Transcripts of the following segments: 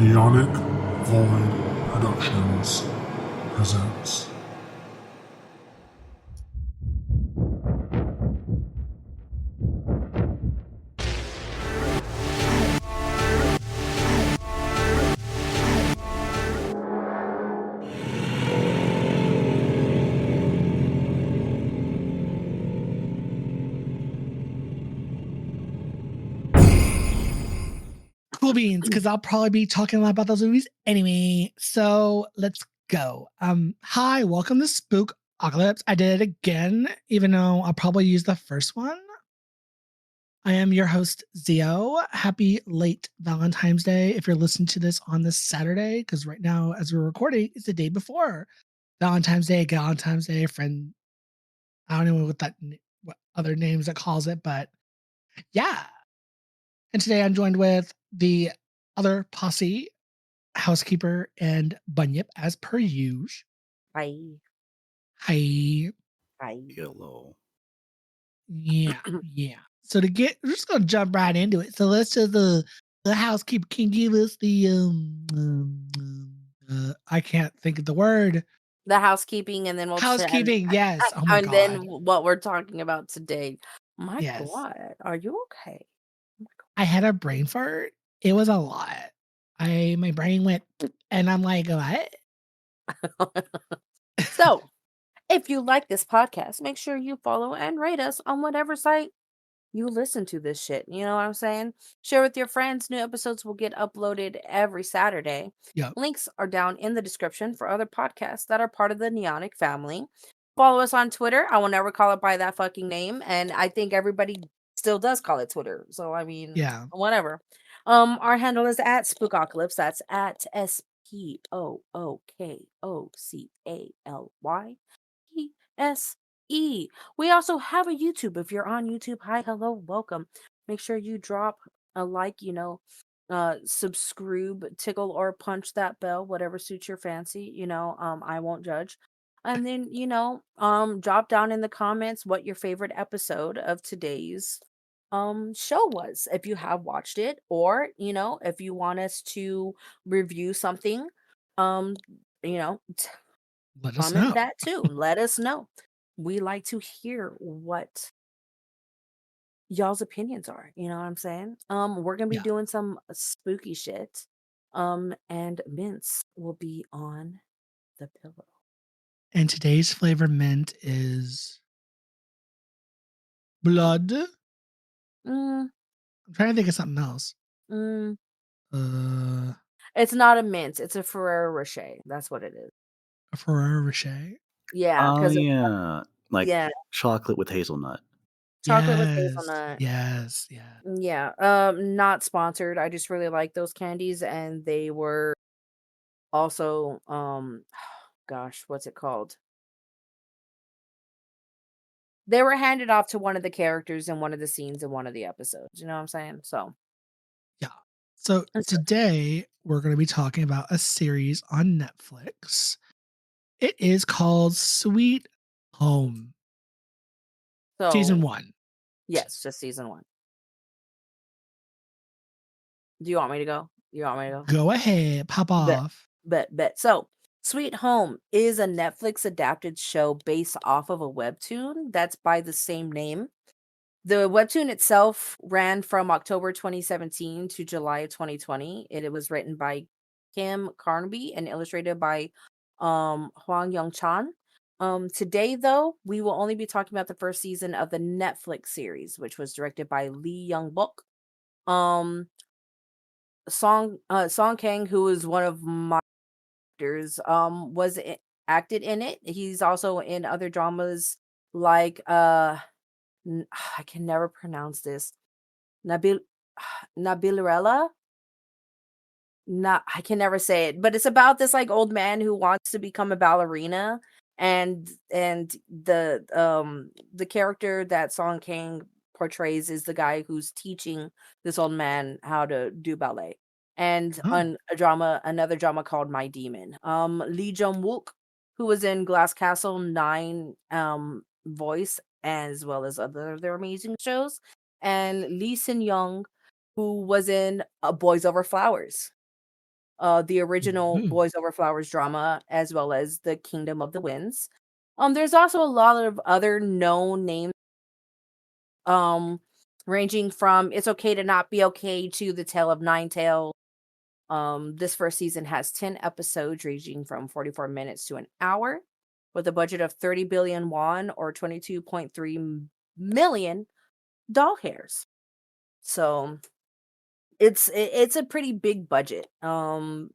Neonic Void Productions presents. Cool beans, because I'll probably be talking a lot about those movies anyway. So let's go. Hi, welcome to Spookapocalypse. I did it again, even though I'll probably use the first one. I am your host, Zio. Happy late Valentine's Day if you're listening to this on this Saturday, because right now, as we're recording, it's the day before Valentine's Day, friend. I don't know what other names it calls it, but yeah. And today I'm joined with the other posse, Housekeeper and Bunyip, as per usual. Hi. Hi. Hi. Hello. Yeah. So we're just gonna jump right into it. So let's just the housekeeper can give us the I can't think of the word. The housekeeping, and then we'll Housekeeping, yes. Oh my and god. then what we're talking about today. My Yes. God, are you okay? I had a brain fart. It was a lot. My brain went and I'm like, what? So, if you like this podcast, make sure you follow and rate us on whatever site you listen to this shit. You know what I'm saying? Share with your friends. New episodes will get uploaded every Saturday. Yep. Links are down in the description for other podcasts that are part of the Neonic family. Follow us on Twitter. I will never call it by that fucking name, and I think everybody still does call it Twitter. So I mean, Yeah. whatever. Our handle is at Spookapocalypse. That's at SPOOKALYPSE. We also have a YouTube. If you're on YouTube, hi, hello, welcome. Make sure you drop a like, subscribe, tickle, or punch that bell, whatever suits your fancy. I won't judge. And then, drop down in the comments what your favorite episode of today's show was, if you have watched it, or if you want us to review something, Let us comment know. that too. Let us know. We like to hear what y'all's opinions are. You know what I'm saying? We're gonna be Yeah. doing some spooky shit. And Mints will be on the pillow. And today's flavor mint is blood. I'm trying to think of something else. It's not a mint. It's a Ferrero Rocher. That's what it is. A Ferrero Rocher. Yeah, because Yeah, chocolate with hazelnut. chocolate with hazelnut. Yes. Yeah. Not sponsored. I just really like those candies, and they were also gosh, what's it called? They were handed off to one of the characters in one of the scenes in one of the episodes. You know what I'm saying? So Yeah. So That's good. today we're going to be talking about a series on Netflix. It is called Sweet Home, season 1. Yes, just season 1. Do you want me to go? Go ahead, pop off. Bet. So, Sweet Home is a Netflix adapted show based off of a webtoon that's by the same name. The webtoon itself ran from October 2017 to July of 2020. It was written by Kim Carnaby and illustrated by Hwang Young-chan. Today, though, we will only be talking about the first season of the Netflix series, which was directed by Lee Young-bok. Song Kang, who is one of my actors, acted in it. He's also in other dramas like I can never pronounce this. Nabilrella. I can never say it, but it's about this like old man who wants to become a ballerina, and the character that Song Kang portrays is the guy who's teaching this old man how to do ballet. And on another drama called My Demon. Lee Jung-wook, who was in Glass Castle 9, voice, as well as other their amazing shows, and Lee Sin Young, who was in Boys Over Flowers. the original Ooh. Boys Over Flowers drama, as well as the Kingdom of the Winds. There's also a lot of other known names, um, ranging from It's Okay to Not Be Okay to The Tale of Nine Tails. This first season has 10 episodes ranging from 44 minutes to an hour with a budget of 30 billion won or 22.3 million doll hairs. So it's a pretty big budget. And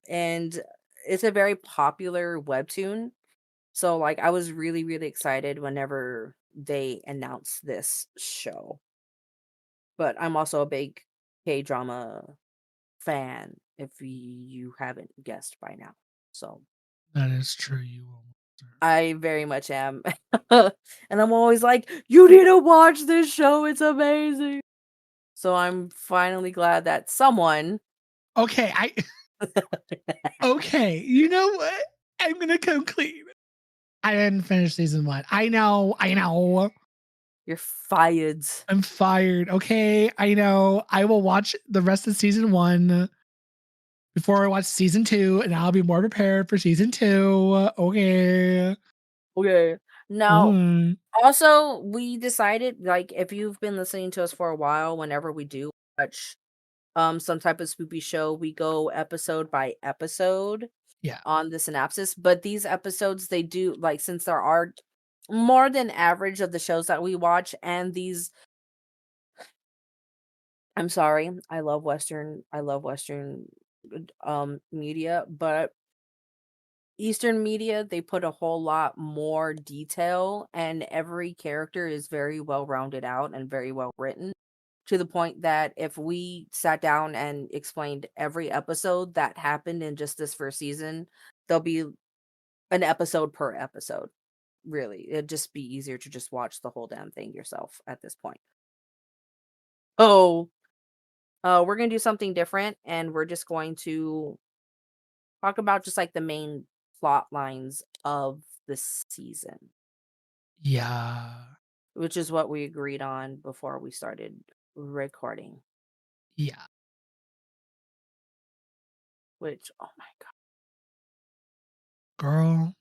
it's a very popular webtoon. So like I was really really excited whenever they announced this show. But I'm also a big K-drama fan, if you haven't guessed by now. So That is true. You almost are. I very much am. And I'm always like, you need to watch this show. It's amazing. So I'm finally glad that someone Okay, okay. You know what? I'm gonna come clean. I didn't finish season 1. I know. you're fired. I'm fired. Okay, I know. I will watch the rest of season 1 before I watch season 2, and I'll be more prepared for season 2. Okay. Okay. Now, Mhm. also, we decided, like, if you've been listening to us for a while, whenever we do watch some type of spoopy show, we go episode by episode Yeah. on the synopsis. But these episodes, they do, like, since there are more than average of the shows that we watch, and these, I'm sorry, I love Western media, but Eastern media, they put a whole lot more detail, and every character is very well rounded out and very well written, to the point that if we sat down and explained every episode that happened in just this first season, there'll be an episode per episode. Really, it'd just be easier to just watch the whole damn thing yourself at this point. Oh, we're gonna do something different, and we're just going to talk about just like the main plot lines of the season, Yeah. which is what we agreed on before we started recording. Yeah. Which, oh my Girl.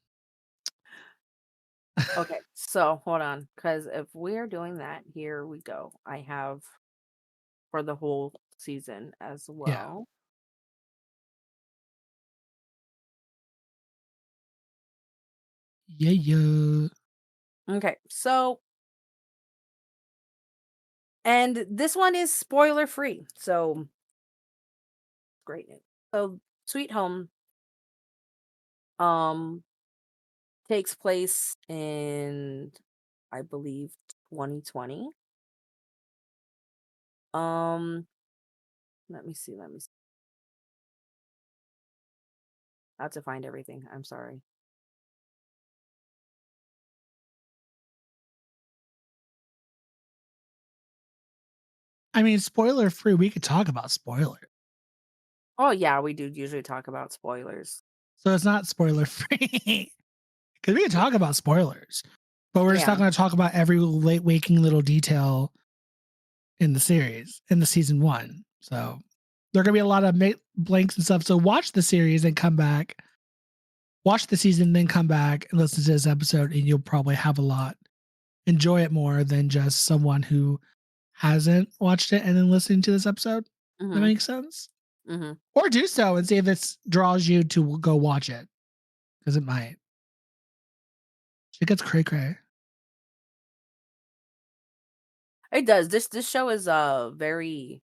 god. Okay, so hold on, because if we're doing that, here we go. I have for the whole season as Yeah. well. Yeah. Okay, so and this one is spoiler free, so great news. So Sweet Home um takes place in, I believe, 2020. Um, let me see. I have to find everything. I'm sorry. I mean, spoiler free. We could talk about spoiler. Oh yeah, we do usually talk about spoilers. So it's not spoiler free. Because we can talk about spoilers, but we're just Yeah. not going to talk about every late waking little detail in the series, in the season 1. So there are going to be a lot of blanks and stuff. So watch the series and come back. Watch the season, then come back and listen to this episode, and you'll probably have a lot. Enjoy it more than just someone who hasn't watched it and then listening to this episode. That Mhm. makes sense. Mhm. Or do so and see if it draws you to go watch it, because it might. It gets cray cray. It does. This show is very,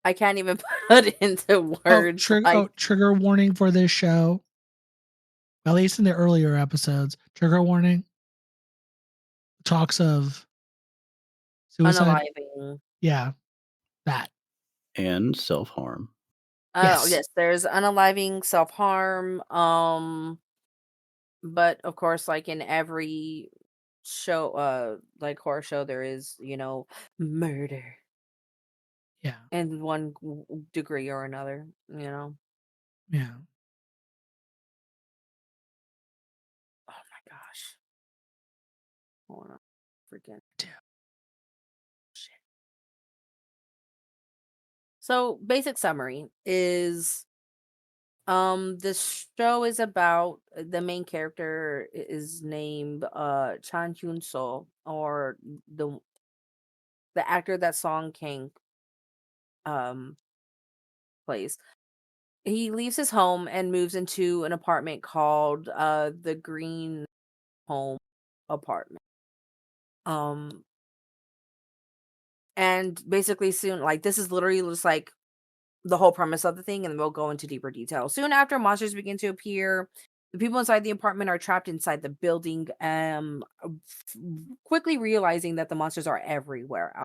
I can't even put it into words like Trigger warning for this show. At least in the earlier episodes, trigger warning. Talks of suicide. unaliving. Yeah, that. And self harm. Oh, Yes. yes, there's unaliving, self-harm, but of course, like in every show, like horror show, there is, murder Yeah. in one degree or another, Yeah. Oh my gosh. Hold on. Freaking Yeah. shit. So, basic summary is this show is about the main character is named Chan Hyun So, or the the actor that Song Kang um plays. He leaves his home and moves into an apartment called the Green Home apartment. Um and basically soon, like, this is literally just like the whole premise of the thing, and we'll go into deeper detail. Soon after, monsters begin to appear. The people inside the apartment are trapped inside the building, quickly realizing that the monsters are everywhere.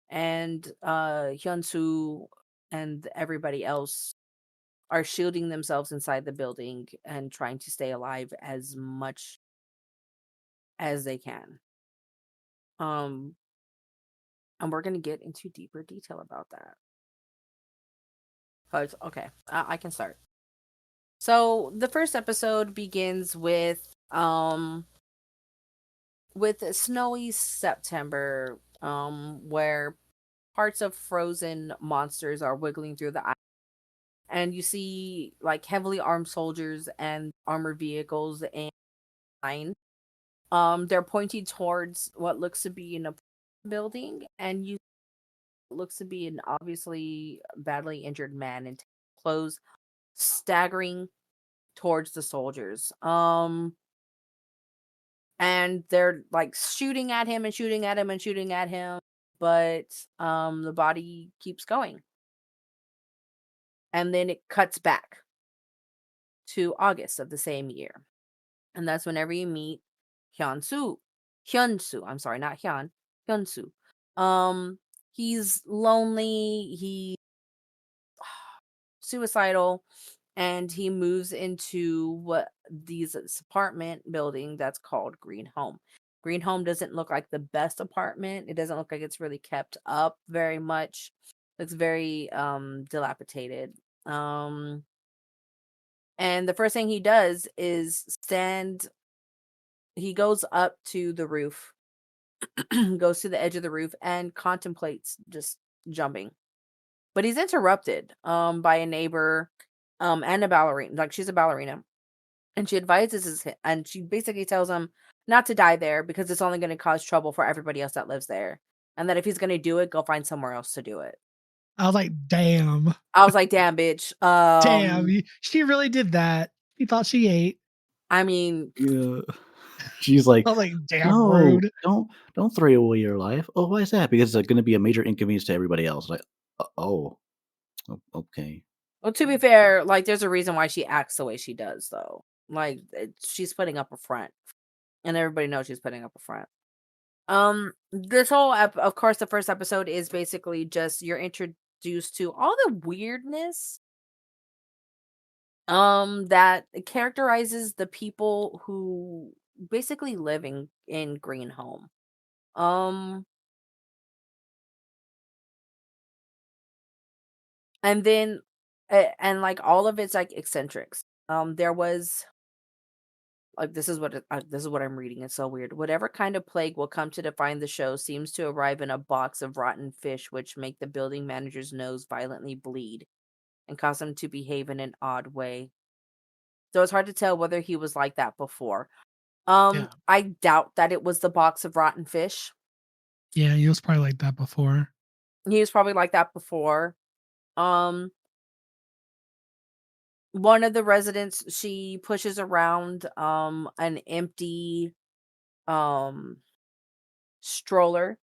And Hyunsu and everybody else are shielding themselves inside the building and trying to stay alive as much as they can. Um, and we're gonna get into deeper detail about that. Okay, I can start. So the first episode begins with a snowy September, where parts of frozen monsters are wiggling through the ice, and you see like heavily armed soldiers and armored vehicles in line. They're pointing towards what looks to be an building, and you looks to be an obviously badly injured man in clothes staggering towards the soldiers. And they're like shooting at him and shooting at him and shooting at him, but the body keeps going. And then it cuts back to August of the same year. And that's whenever you meet Hyunsu. Hyunsu, I'm sorry, not Hyun, Hyunsu. He's lonely, he's suicidal, and he moves into what this apartment building that's called Green Home. Green Home doesn't look like the best apartment. It doesn't look like it's really kept up very much. It's very dilapidated. Um and the first thing he does is he goes up to the roof, goes to the edge of the roof and contemplates just jumping. But he's interrupted by a neighbor and a ballerina. Like, she's a ballerina, and she advises him, and she basically tells him not to die there because it's only going to cause trouble for everybody else that lives there, and that if he's going to do it, go find somewhere else to do it. I was like, damn. I was like, damn, bitch. Damn, she really did that. He thought she ate. I mean, Yeah. She's like, I was like, damn no, rude. don't throw away your life. Oh, why is that? Because it's going to be a major inconvenience to everybody else. Like, okay. well, to be fair, like, there's a reason why she acts the way she does, though. Like, she's putting up a front, and everybody knows she's putting up a front. This whole of course, the first episode is basically just you're introduced to all the weirdness that characterizes the people who basically live in Green Home. Um and then and like all of it's like eccentrics. There was like this is what I'm reading. It's so weird. Whatever kind of plague will come to define the show seems to arrive in a box of rotten fish, which make the building manager's nose violently bleed and cause him to behave in an odd way. So it's hard to tell whether he was like that before. Yeah. I doubt that it was the box of rotten fish. Yeah, he was probably like that before. He was probably like that before. Um, One of the residents, she pushes around an empty um stroller.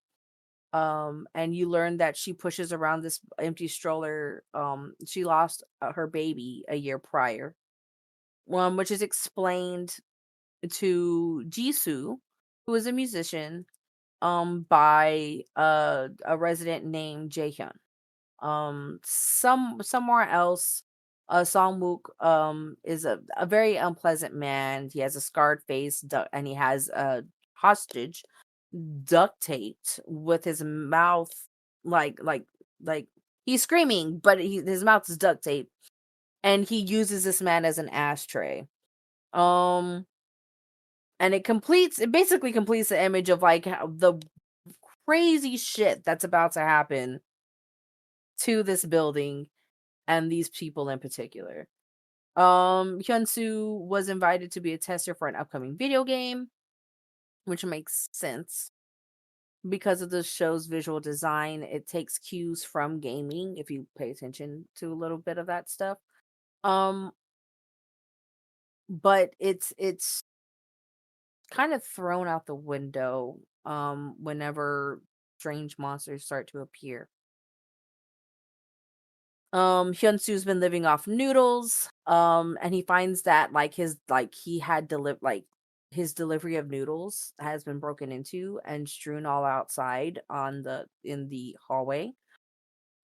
And you learn that she pushes around this empty stroller. She lost her baby a year prior. Which is explained to Jisoo, who is a musician, by a resident named Jaehyun. Somewhere else, Songwook is a very unpleasant man. He has a scarred face, and he has a hostage duct taped with his mouth, like he's screaming, but his mouth is duct taped, and he uses this man as an ashtray. Um and it basically completes the image of like how the crazy shit that's about to happen to this building and these people in particular. Hyunsu was invited to be a tester for an upcoming video game, which makes sense because of the show's visual design. It takes cues from gaming if you pay attention to a little bit of that stuff. Um, but it's kind of thrown out the window whenever strange monsters start to appear. Hyunsu's been living off noodles. And he finds that his delivery of noodles has been broken into and strewn all outside in the hallway.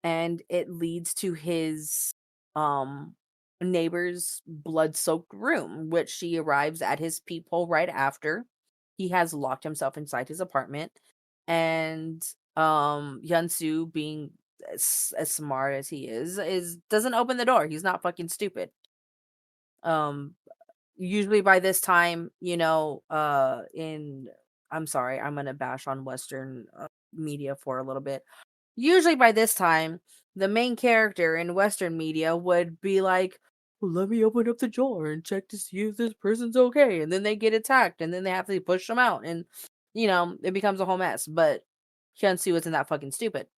And it leads to his um neighbor's blood-soaked room, which she arrives at his peephole right after. He has locked himself inside his apartment, and Hyunsu, being as smart as he is doesn't open the door. He's not fucking stupid. Um Usually by this time, in I'm sorry, I'm gonna bash on Western media for a little bit. Usually by this time, the main character in Western media would be like, "Well, let me open up the door and check to see if this person's okay." And then they get attacked and then they have to push them out. And, it becomes a whole mess. But Hyunsu isn't that fucking stupid.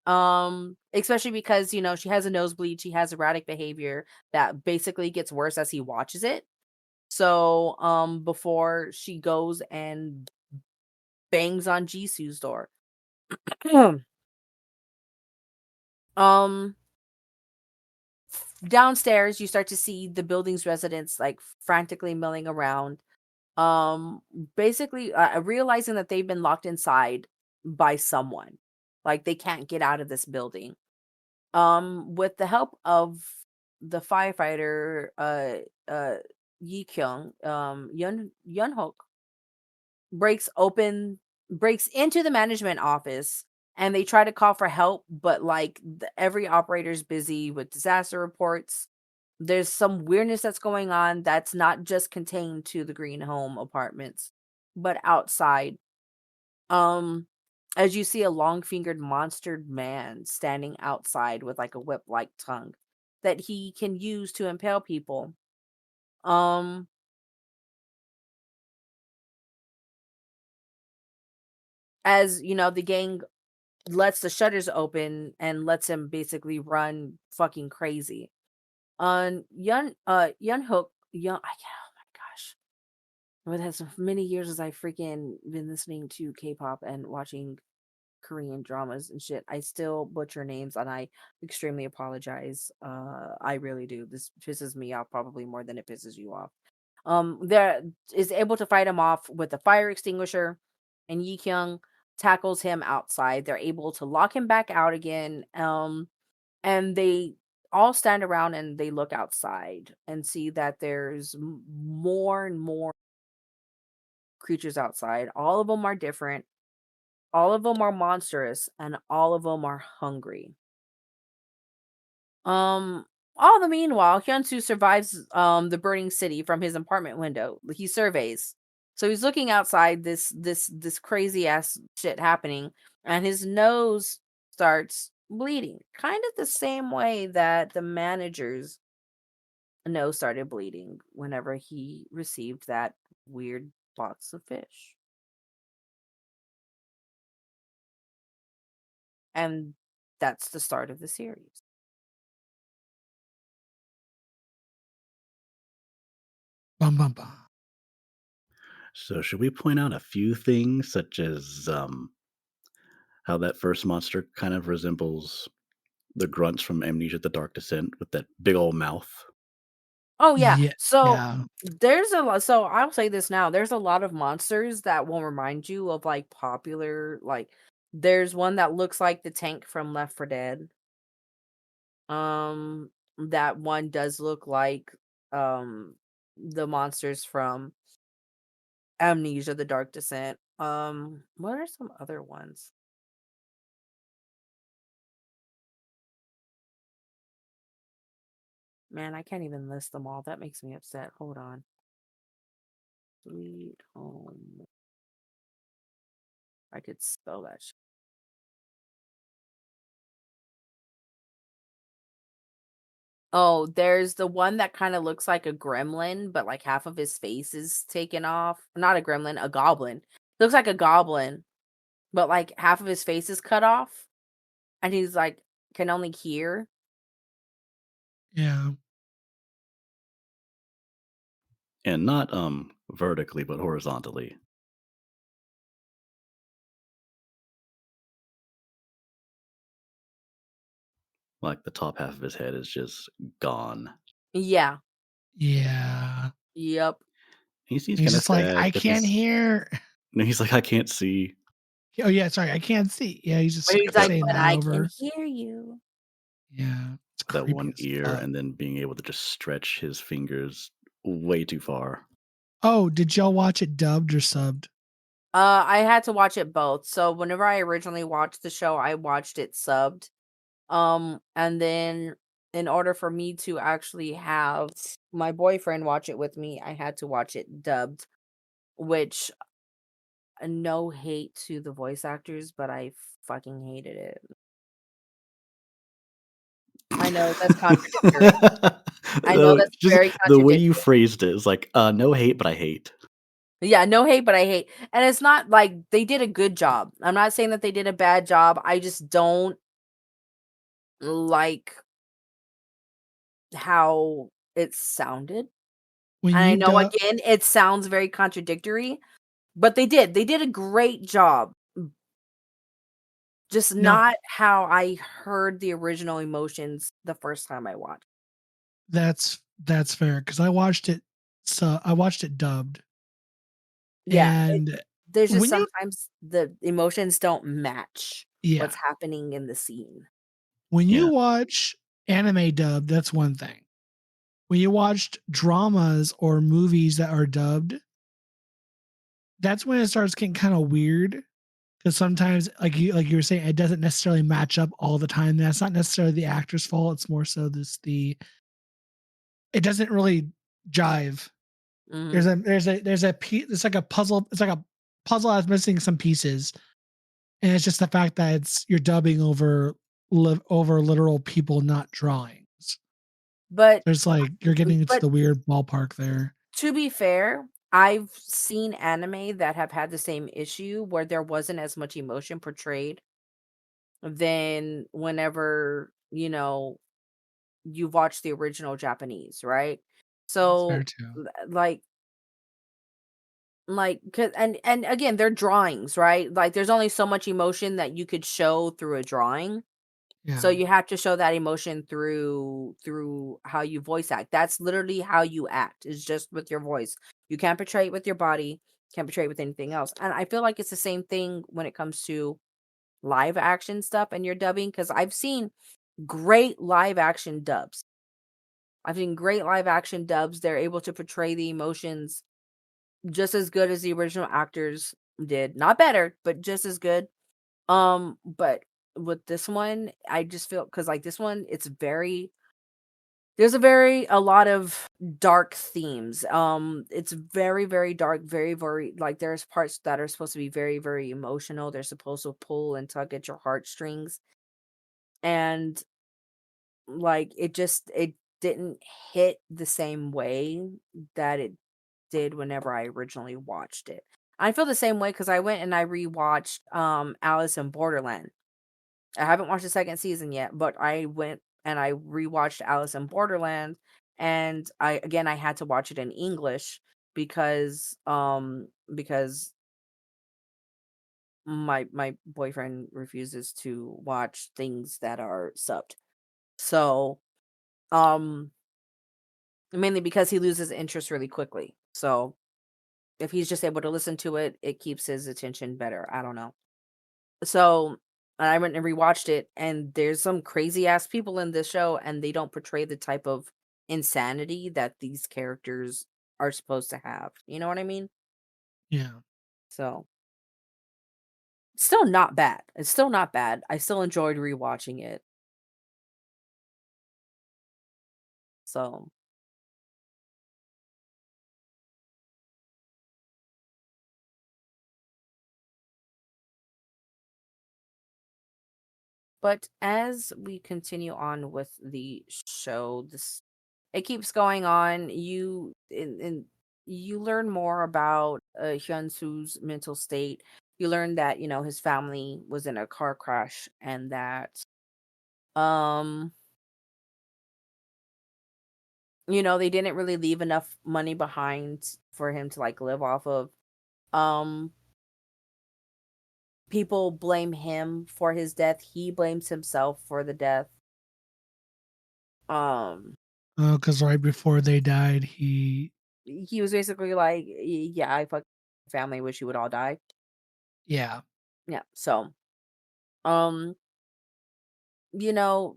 Especially because, she has a nosebleed. She has erratic behavior that basically gets worse as he watches it. So, before she goes and bangs on Jisoo's door. um, Downstairs, you start to see the building's residents like frantically milling around. Um, Basically, realizing that they've been locked inside by someone, like they can't get out of this building. With the help of the firefighter, Yi Kyung, Yun Hook breaks open breaks into the management office, and they try to call for help, but like every operator's busy with disaster reports. There's some weirdness that's going on that's not just contained to the green home apartments, but outside. um as you see a long-fingered monstered man standing outside with like a whip-like tongue that he can use to impale people. um as the gang lets the shutters open and lets him basically run fucking crazy. Yun Hook, Young, oh my gosh. With as many years as I freaking been listening to K-pop and watching Korean dramas and shit, I still butcher names and I extremely apologize. I really do. This pisses me off probably more than it pisses you off. There is able to fight him off with a fire extinguisher, and Yi Kyung tackles him outside. They're able to lock him back out again. And they all stand around and they look outside and see that there's more and more creatures outside. All of them are different. All of them are monstrous, and all of them are hungry. Um, all the meanwhile, Hyunsu survives the burning city from his apartment window. He surveys. So he's looking outside this crazy ass shit happening, and his nose starts bleeding. Kind of the same way that the manager's nose started bleeding whenever he received that weird box of fish. And that's the start of the series. Bum bum bum. So, should we point out a few things, such as how that first monster kind of resembles the grunts from Amnesia: The Dark Descent with that big old mouth? Oh yeah. Yeah, So yeah. there's a lot. So I'll say this now. There's a lot of monsters that will remind you of like popular, like there's one that looks like the tank from Left 4 Dead. Um that one does look like um the monsters from Amnesia: The Dark Descent. What are some other ones? Man, I can't even list them all. That makes me upset. Hold on. Sweet home. I could spell that shit. Oh, there's the one that kinda looks like a gremlin, but, like, half of his face is taken off. Not a gremlin, a goblin. Looks like a goblin, but, like, half of his face is cut off, and he's, like, can only hear. Yeah. And not vertically, but horizontally. Like the top half of his head is just gone. Yeah. Yeah. Yep. He seems He's kind of just like, sad "I because can't he's hear." no, he's like, I can't see. Oh, yeah, sorry, "I can't see." Yeah, he's But just he's like, That saying "But that I can over. hear you." Yeah. It's that creepy one as ear, fuck. and then being able to just stretch his fingers way too far. Oh, did y'all watch it dubbed or subbed? I had to watch it both. So whenever I originally watched the show, I watched it subbed. And then in order for me to actually have my boyfriend watch it with me, I had to watch it dubbed, which no hate to the voice actors, but I fucking hated it. I know that's contradictory. I know that's Just very the way you contradictory. phrased it is like, no hate, but I hate. Yeah, no hate, but I hate. And it's not like they did a good job. I'm not saying that they did a bad job. I just don't like how it sounded. When And I you know dub again, it sounds very contradictory, but they did. They did a great job. Just no, not how I heard the original emotions the first time I watched. that's fair because I watched it dubbed, Yeah, and there's just when you sometimes the emotions don't match yeah, what's happening in the scene. when you Yeah. watch anime dubbed, that's one thing. When you watched dramas or movies that are dubbed, that's when it starts getting kinda weird. Because sometimes, like you were saying, it doesn't necessarily match up all the time. That's not necessarily the actor's fault. It's more so it doesn't really jive. Mhm. It's like a puzzle. It's like a puzzle that's missing some pieces, and it's just the fact that you're dubbing over literal people, not drawings. But There's like you're getting into but the weird ballpark there. to be fair, I've seen anime that have had the same issue where there wasn't as much emotion portrayed than whenever, you watch the original Japanese, right? That's fair So, too. like 'cause and again, they're drawings, right? Like, there's only so much emotion that you could show through a drawing. So Yeah, you have to show that emotion through how you voice act. That's literally how you act, is just with your voice. You can't portray it with your body, can't portray it with anything else. And I feel like it's the same thing when it comes to live action stuff and your dubbing, because I've seen great live action dubs. I've seen great live action dubs. They're able to portray the emotions just as good as the original actors did. Not better, but just as good. But with this one, I just feel because like this one, there's a lot of dark themes. It's very, very dark, very, very like there's parts that are supposed to be very, very emotional. They're supposed to pull and tug at your heartstrings. And like it didn't hit the same way that it did whenever I originally watched it. I feel the same way because I went and I rewatched Alice in Borderland. I haven't watched the second season yet, but I went and I rewatched Alice in Borderland, and I had to watch it in English because my boyfriend refuses to watch things that are subbed. So, um mainly because he loses interest really quickly. So, if he's just able to listen to it, it keeps his attention better. I don't know. So, I went and rewatched it, and there's some crazy ass people in this show, and they don't portray the type of insanity that these characters are supposed to have. You know what I mean? yeah. So, still not bad. It's still not bad. I still enjoyed rewatching it. So, But as we continue on with the show, this it keeps going on. You learn more about Hyunsu's mental state. You learn that his family was in a car crash, and that um they didn't really leave enough money behind for him to like live off of. Um People blame him for his death. He blames himself for the death. Um Because right before they died, he was basically like, Yeah, I fuck family, wish you would all die." yeah. Yeah. So, um, you know,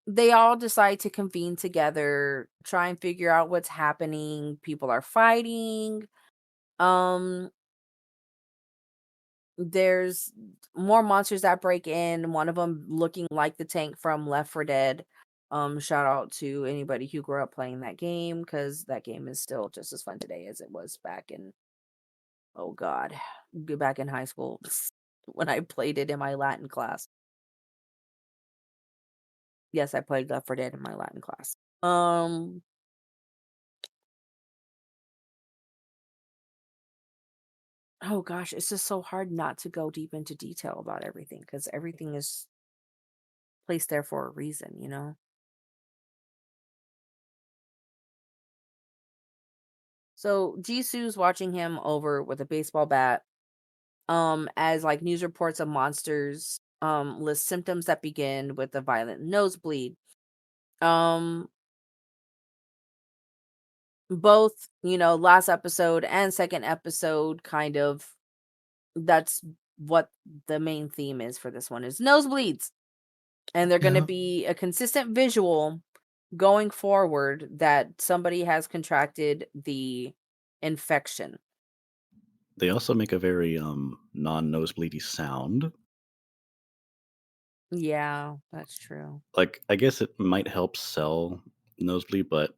they all decide to convene together, try and figure out what's happening. People are fighting. Um, there's more monsters that break in. One of them looking like the tank from Left 4 Dead. Shout out to anybody who grew up playing that game, because that game is still just as fun today as it was back in, oh god, back in high school when I played it in my Latin class. Yes, I played Left 4 Dead in my Latin class. Oh gosh, it's just so hard not to go deep into detail about everything, because everything is placed there for a reason. So Jisoo's watching him over with a baseball bat. As like news reports of monsters list symptoms that begin with a violent nosebleed. Um, Both, last episode and second episode kind of, that's what the main theme is for this one, is nosebleeds. And they're going to Yeah. be a consistent visual going forward that somebody has contracted the infection. They also make a very non-nosebleedy sound. Yeah, that's true. Like, I guess it might help sell nosebleed, but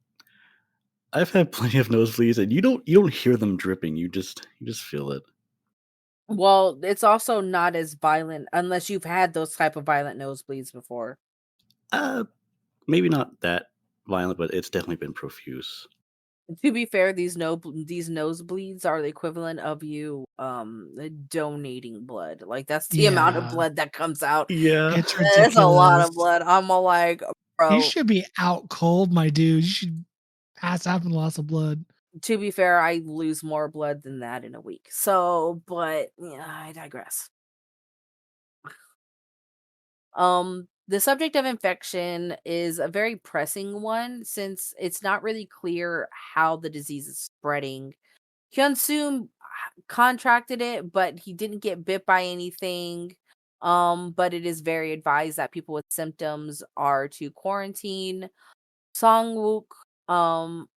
I've had plenty of nosebleeds, and you don't hear them dripping. You just feel it. Well, it's also not as violent unless you've had those type of violent nosebleeds before. Uh, Maybe not that violent, but it's definitely been profuse. To be fair, these nosebleeds are the equivalent of you donating blood. Like, that's the amount of Yeah. blood that comes out. Yeah. It's It's a lot ridiculous. of blood. I'm all like, You bro. should be out cold, my dude. You should pass out from loss of blood. To be fair, I lose more blood than that in a week. So, but yeah, I digress. The subject of infection is a very pressing one, since it's not really clear how the disease is spreading. Hyunsoo contracted it, but he didn't get bit by anything. But it is very advised that people with symptoms are to quarantine. Songwook, um,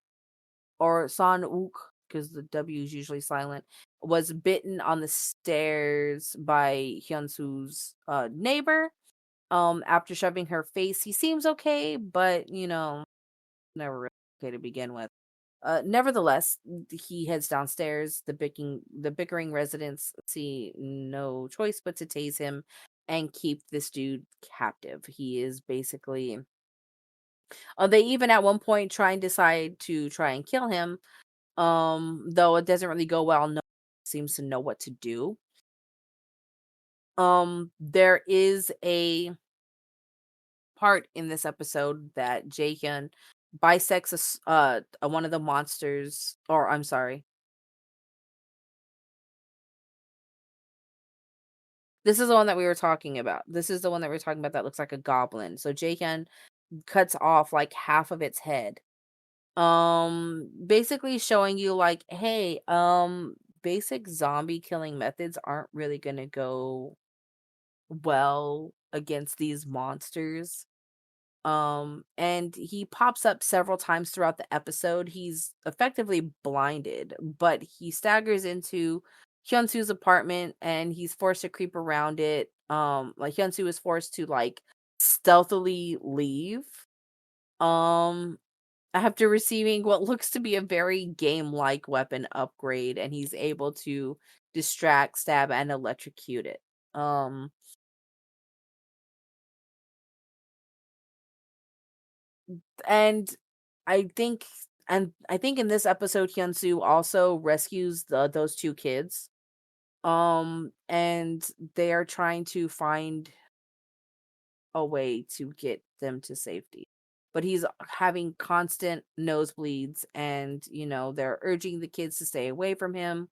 or Sanwook, because the W is usually silent, was bitten on the stairs by Hyunsoo's neighbor. After shoving her face, he seems okay, but never really okay to begin with. Nevertheless, he heads downstairs. The bickering residents see no choice but to tase him and keep this dude captive. He is basically. They even at one point decide to try and kill him. Though it doesn't really go well. No one seems to know what to do. There is a part in this episode that Jaehyun bisects one of the monsters, or I'm sorry. This is the one that we were talking about. This is the one that we are talking about that looks like a goblin. So Jaehyun cuts off like half of its head. Basically showing you like, hey, basic zombie killing methods aren't really going to go well against these monsters. And he pops up several times throughout the episode. He's effectively blinded, but he staggers into Hyunsoo's apartment and he's forced to creep around it. Like Hyunsoo is forced to like stealthily leave. Um after receiving what looks to be a very game-like weapon upgrade, and he's able to distract, stab, and electrocute it. Um, and I think I think in this episode, Hyunsu also rescues those two kids. And they are trying to find a way to get them to safety. But he's having constant nosebleeds, and they're urging the kids to stay away from him,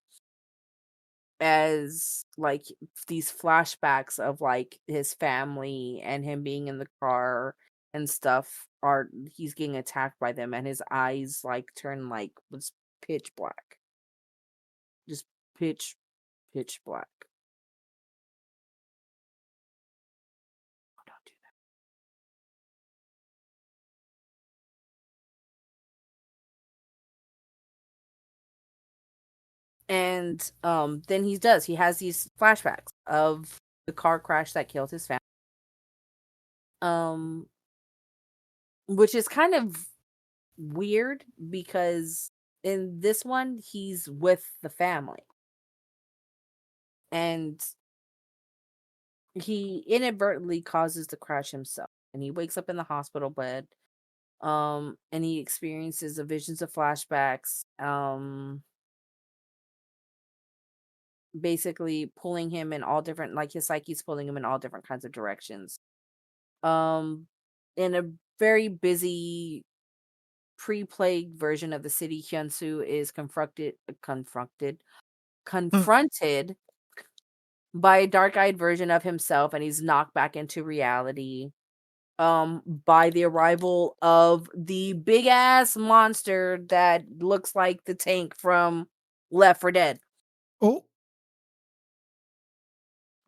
as like these flashbacks of like his family and him being in the car and stuff are he's getting attacked by them, and his eyes like turn like was pitch black. Just pitch black. Oh, don't do that. And then he has these flashbacks of the car crash that killed his family. Um which is kind of weird because in this one he's with the family, and he inadvertently causes the crash himself, and he wakes up in the hospital bed, and he experiences the visions of flashbacks, basically pulling him in all different, like his psyche's pulling him in all different kinds of directions. um in a very busy pre-plague version of the city, Hyunsu is confronted by a dark-eyed version of himself, and he's knocked back into reality by the arrival of the big ass monster that looks like the tank from Left 4 Dead, Oh,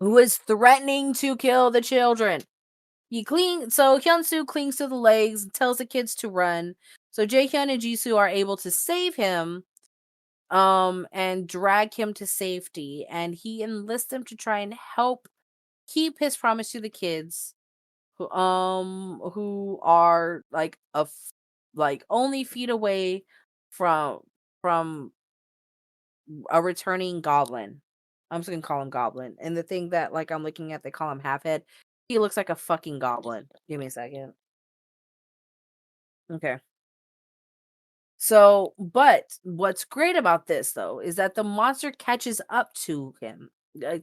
who is threatening to kill the children. So Hyunsu clings to the legs and tells the kids to run. So Jaehyun and Jisoo are able to save him, and drag him to safety, and he enlists them to try and help keep his promise to the kids, who are like like only feet away from from a returning goblin. I'm just gonna call him Goblin. And the thing that like I'm looking at, they call him Halfhead. He looks like a fucking goblin. Give me a second. Okay. So, but what's great about this though is that the monster catches up to him,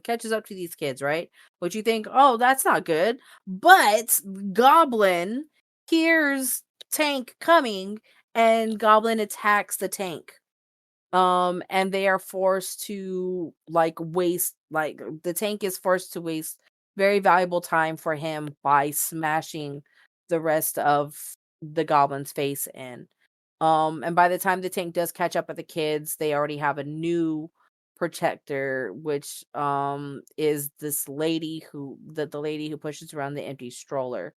catches up to these kids, right? Which you think, oh, that's not good. But Goblin hears Tank coming, and Goblin attacks the tank. And they are forced to like the tank is forced to waste very valuable time for him by smashing the rest of the goblin's face in. And by the time the tank does catch up with the kids, they already have a new protector, which is this lady the lady who pushes around the empty stroller,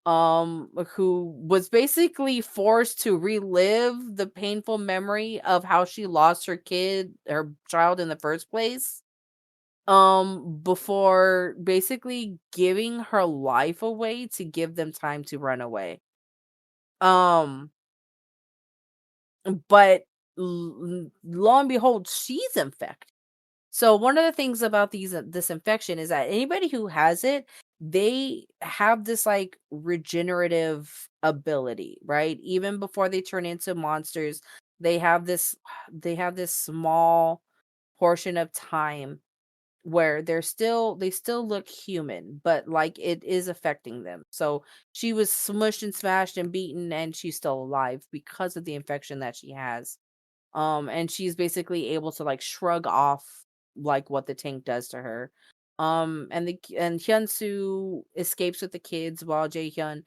who was basically forced to relive the painful memory of how she lost her child in the first place, before basically giving her life away to give them time to run away. um but lo and behold, she's infected. So one of the things about this infection is that anybody who has it, they have this like regenerative ability, right? Even before they turn into monsters, they have this they have this small portion of time where they still look human, but like it is affecting them. So she was smushed and smashed and beaten, and she's still alive because of the infection that she has. And she's basically able to like shrug off like what the tank does to her. And Hyunsu escapes with the kids, while Jaehyun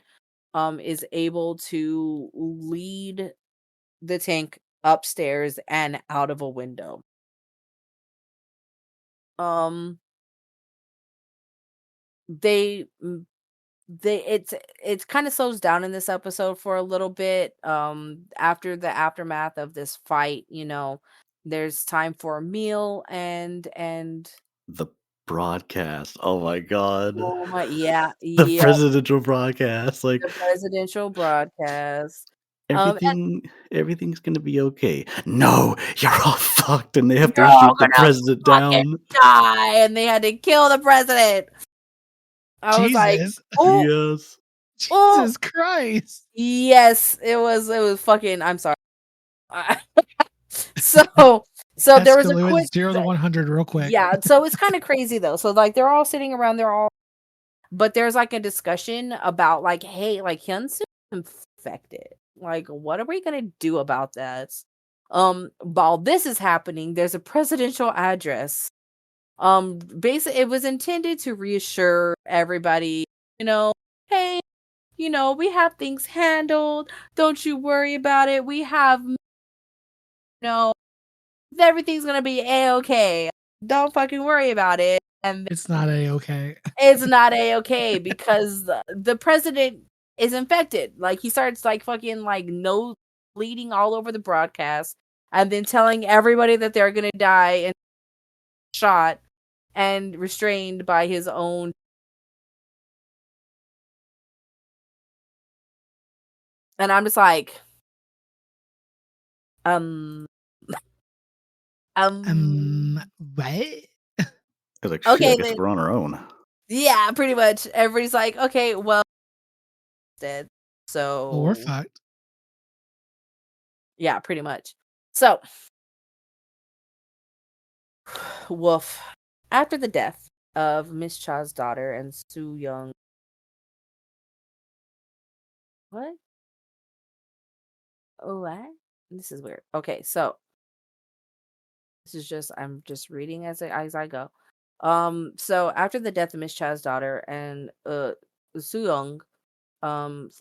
is able to lead the tank upstairs and out of a window. um they it's kind of slows down in this episode for a little bit, after the aftermath of this fight. There's time for a meal, and The broadcast. Oh my god. oh my, yeah, The yeah, presidential broadcast. Like, the presidential broadcast. And Everything's gonna be okay. No, you're all fucked, and they have you're to all shoot the gonna president fucking down. die, and they had to kill the president. I was like, Jesus. oh, Yes. oh, Jesus Christ. yes, it was fucking. I'm sorry. so there was a Escalated quick 0 to 100 real quick. yeah, so it's kind of crazy though. So like they're all sitting around, but there's like a discussion about like, hey, like Hyunsu infected. Like, what are we gonna do about this? While this is happening, there's a presidential address. Basically, it was intended to reassure everybody, you know, hey, we have things handled. Don't you worry about it. We have, everything's gonna be a-okay. Don't fucking worry about it. And It's not a-okay. it's not a-okay because the president is infected. Like he starts like fucking like nose bleeding all over the broadcast, and then telling everybody that they're gonna die and shot and restrained by his own. And I'm just like, um, What? I was like, shit, okay, I guess then, we're on our own. yeah, pretty much. Everybody's like, okay, well, dead. Well, we're So fucked. yeah, pretty much. So, woof. After the death of Miss Cha's daughter and Soo Young, what? Oh, what? This is weird. Okay, so this is just I'm just reading as I go. So after the death of Miss Cha's daughter and Soo Young,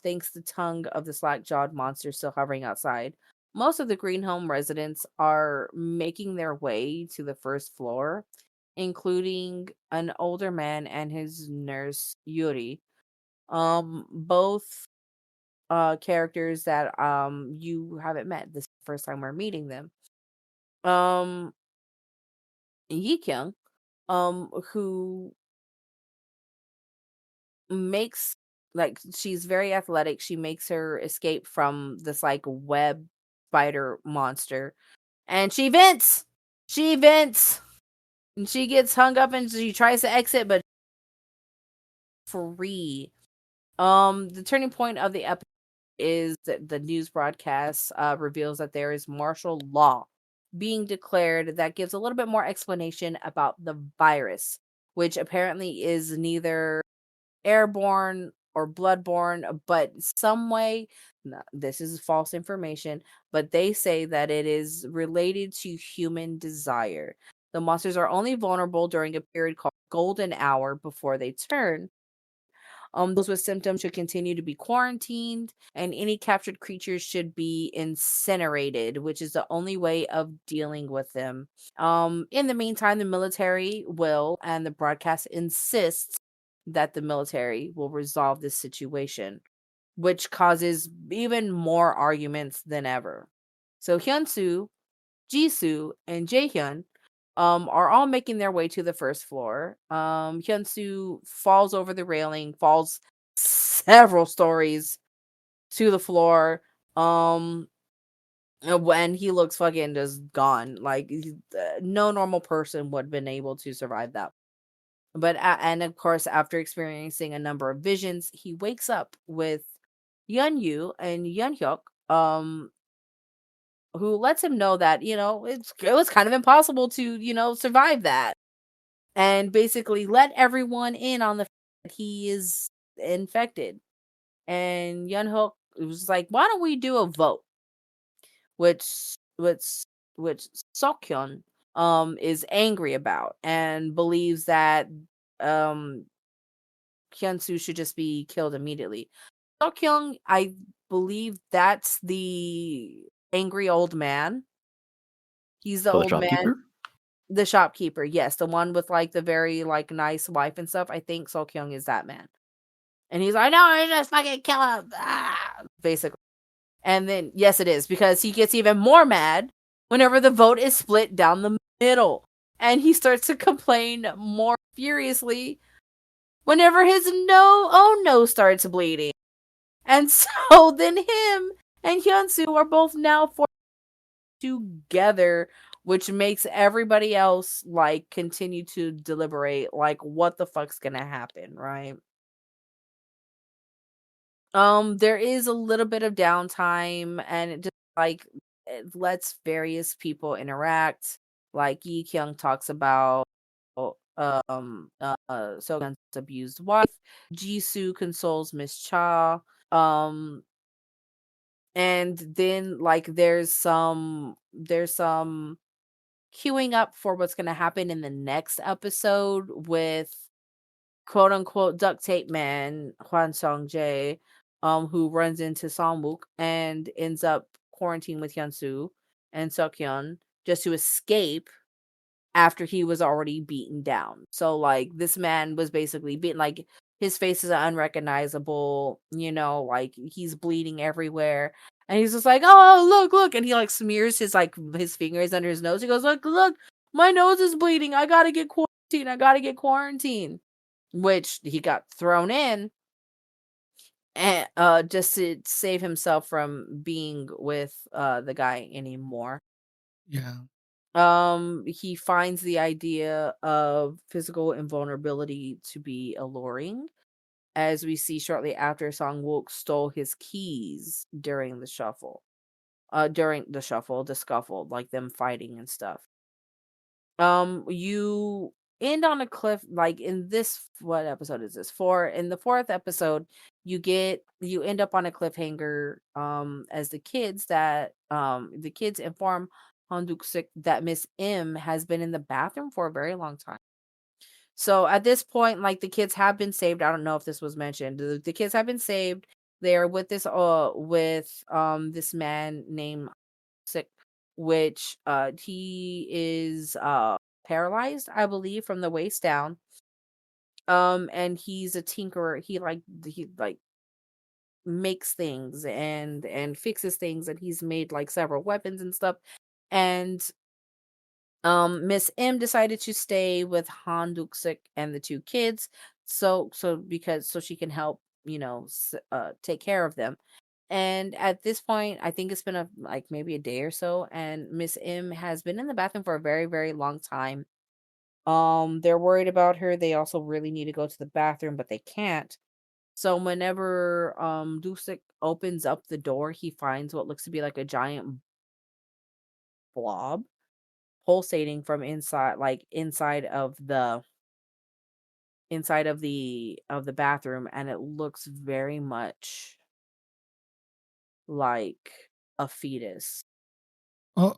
thanks the tongue of the slack-jawed monster still hovering outside, most of the Green Home residents are making their way to the first floor, including an older man and his nurse Yuri. Both characters that you haven't met. This is the first time we're meeting them. Yi Kyung, who makes like she's very athletic. She makes her escape from this like web spider monster, and she vents. She vents, and she gets hung up, and she tries to exit, but free. The turning point of the episode is that the news broadcast reveals that there is martial law being declared that gives a little bit more explanation about the virus, which apparently is neither airborne or bloodborne, but some way, no, this is false information, but they say that it is related to human desire. The monsters are only vulnerable during a period called golden hour before they turn. Those with symptoms should continue to be quarantined, and any captured creatures should be incinerated, which is the only way of dealing with them. In the meantime, the military will, and the broadcast insists that the military will resolve this situation, which causes even more arguments than ever. So Hyunsu, Jisoo, and Jaehyun are all making their way to the first floor. Hyunsu falls over the railing, falls several stories to the floor. When he looks fucking just gone. Like no normal person would have been able to survive that. But and of course, after experiencing a number of visions, he wakes up with Yeonyu and Yeonhyuk, who lets him know that it was kind of impossible to survive that, and basically let everyone in on the fact that he is infected. And Yeonhyuk was like, "Why don't we do a vote?" Which Sokyeon is angry about and believes that um Hyunsu should just be killed immediately. Sokyeon, I believe that's the angry old man. He's the Oh, the old man, shopkeeper? the shopkeeper. Yes, the one with like the very like nice wife and stuff. I think Sokyeon is that man. And he's like, "No, I just fucking kill him." Basically. And then yes, it is, because he gets even more mad whenever the vote is split down the middle. And he starts to complain more furiously whenever his nose starts bleeding. And so then him and Hyunsu are both now forced together, which makes everybody else like continue to deliberate like what the fuck's gonna happen, right? There is a little bit of downtime, and it just like it lets various people interact. Like Yi Kyung talks about Sogan's abused wife. Jisoo consoles Miss Cha. Um and then like there's some queuing up for what's gonna happen in the next episode with quote unquote duct tape man Hwan Song Jae, who runs into Samwook and ends up quarantined with Hyunsu and Seokyeon just to escape after he was already beaten down. So like this man was basically beaten, like his face is unrecognizable, like he's bleeding everywhere. And he's just like, "Oh, look, look." And he like smears his fingers under his nose. He goes, "Look, look, my nose is bleeding. I gotta get quarantined. I gotta get quarantined." Which he got thrown in and just to save himself from being with the guy anymore. Yeah. He finds the idea of physical invulnerability to be alluring, as we see shortly after Song Wook stole his keys during the shuffle. The scuffle, like them fighting and stuff. You end on a cliff, like in this, what episode is this? In the fourth episode, you end up on a cliffhanger, as the kids inform Han Duk-sik that Miss M has been in the bathroom for a very long time. So at this point, like the kids have been saved. I don't know if this was mentioned. The kids have been saved. They are with this man named Sik, which he is paralyzed, I believe, from the waist down. And he's a tinkerer. He makes things and fixes things, and he's made like several weapons and stuff. And Miss M decided to stay with Han Duk-sik and the two kids, so she can help, take care of them. And at this point, I think it's been like maybe a day or so, and Miss M has been in the bathroom for a very, very long time. They're worried about her. They also really need to go to the bathroom, but they can't. So whenever Dusik opens up the door, he finds what looks to be like a giant blob pulsating from inside, like inside of the bathroom, and it looks very much like a fetus Oh,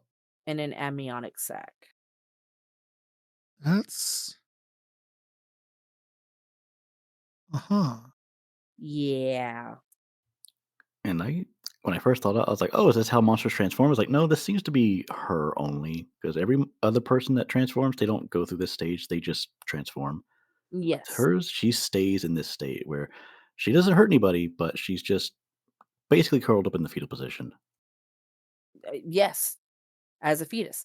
in an amniotic sac. that's uh-huh. Yeah. And when I first thought it, I was like, "Oh, is this how monsters transform?" I was like, "No, this seems to be her only because every other person that transforms, they don't go through this stage; they just transform." Yes. Hers, she stays in this state where she doesn't hurt anybody, but she's just basically curled up in the fetal position. Yes, as a fetus.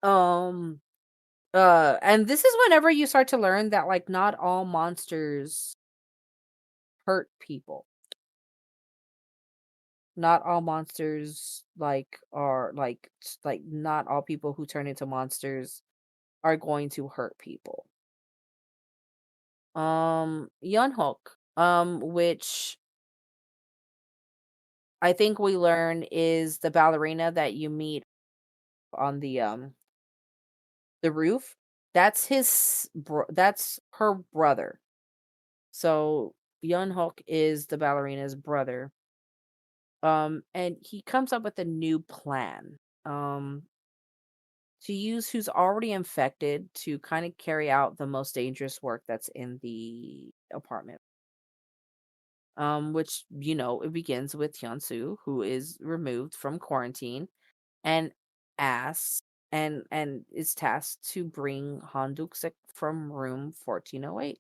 Um and this is whenever you start to learn that like not all monsters hurt people. Not all monsters like not all people who turn into monsters are going to hurt people. Yeonhook, which I think we learn is the ballerina that you meet on the roof. That's her brother. So Yeonhook is the ballerina's brother. And he comes up with a new plan. To use who's already infected to kind of carry out the most dangerous work that's in the apartment. Which it begins with Hyunsu, who is removed from quarantine and asks and is tasked to bring Han Duk-sik from room 1408.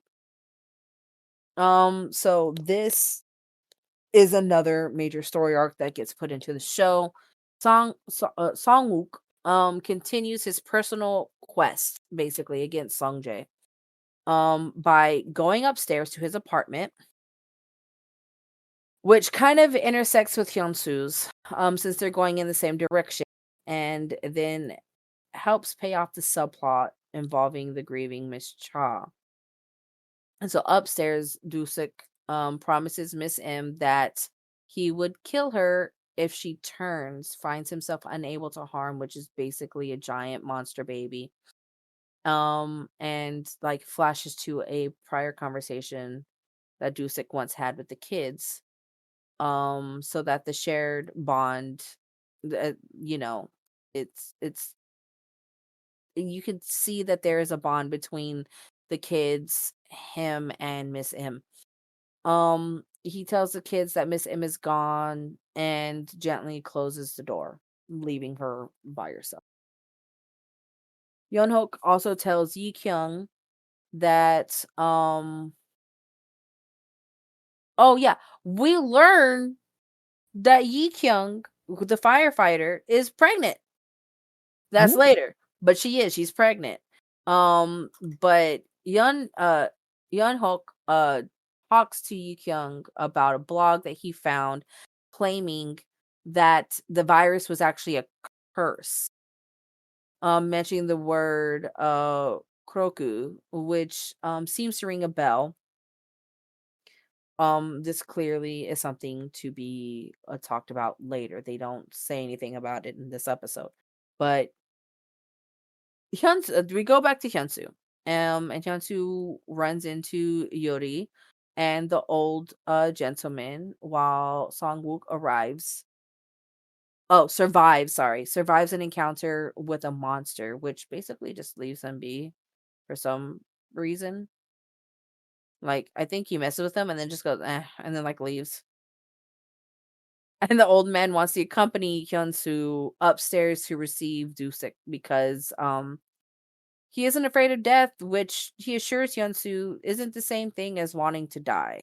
So this is another major story arc that gets put into the show. Song-wook continues his personal quest basically against Sungjae by going upstairs to his apartment which kind of intersects with Hyunsu's, since they're going in the same direction, and then helps pay off the subplot involving the grieving Miss Cha. And so upstairs, Dusik promises Miss M that he would kill her if she finds himself unable to harm, which is basically a giant monster baby. And like flashes to a prior conversation that Dusik once had with the kids. So that the shared bond, you know, it's you can see that there is a bond between the kids, him and Miss M. He tells the kids that Miss M is gone and gently closes the door, leaving her by herself. Yeonhook also tells Yi Kyung that oh yeah, we learn that Yi Kyung, the firefighter, is pregnant. That's Ooh. later, but she's pregnant. But Yeonhook talks to Yi Kyung about a blog that he found claiming that the virus was actually a curse. Mentioning the word kroku, which seems to ring a bell. This clearly is something to be talked about later. They don't say anything about it in this episode. But we go back to Hyunsu. And Hyunsu runs into Yuri and the old gentleman while Songwook survives an encounter with a monster, which basically just leaves him be for some reason. Like, I think he messes with him and then just goes, and then like leaves. And the old man wants to accompany Hyunsu upstairs to receive Dusik because he isn't afraid of death, which he assures Hyunsu isn't the same thing as wanting to die.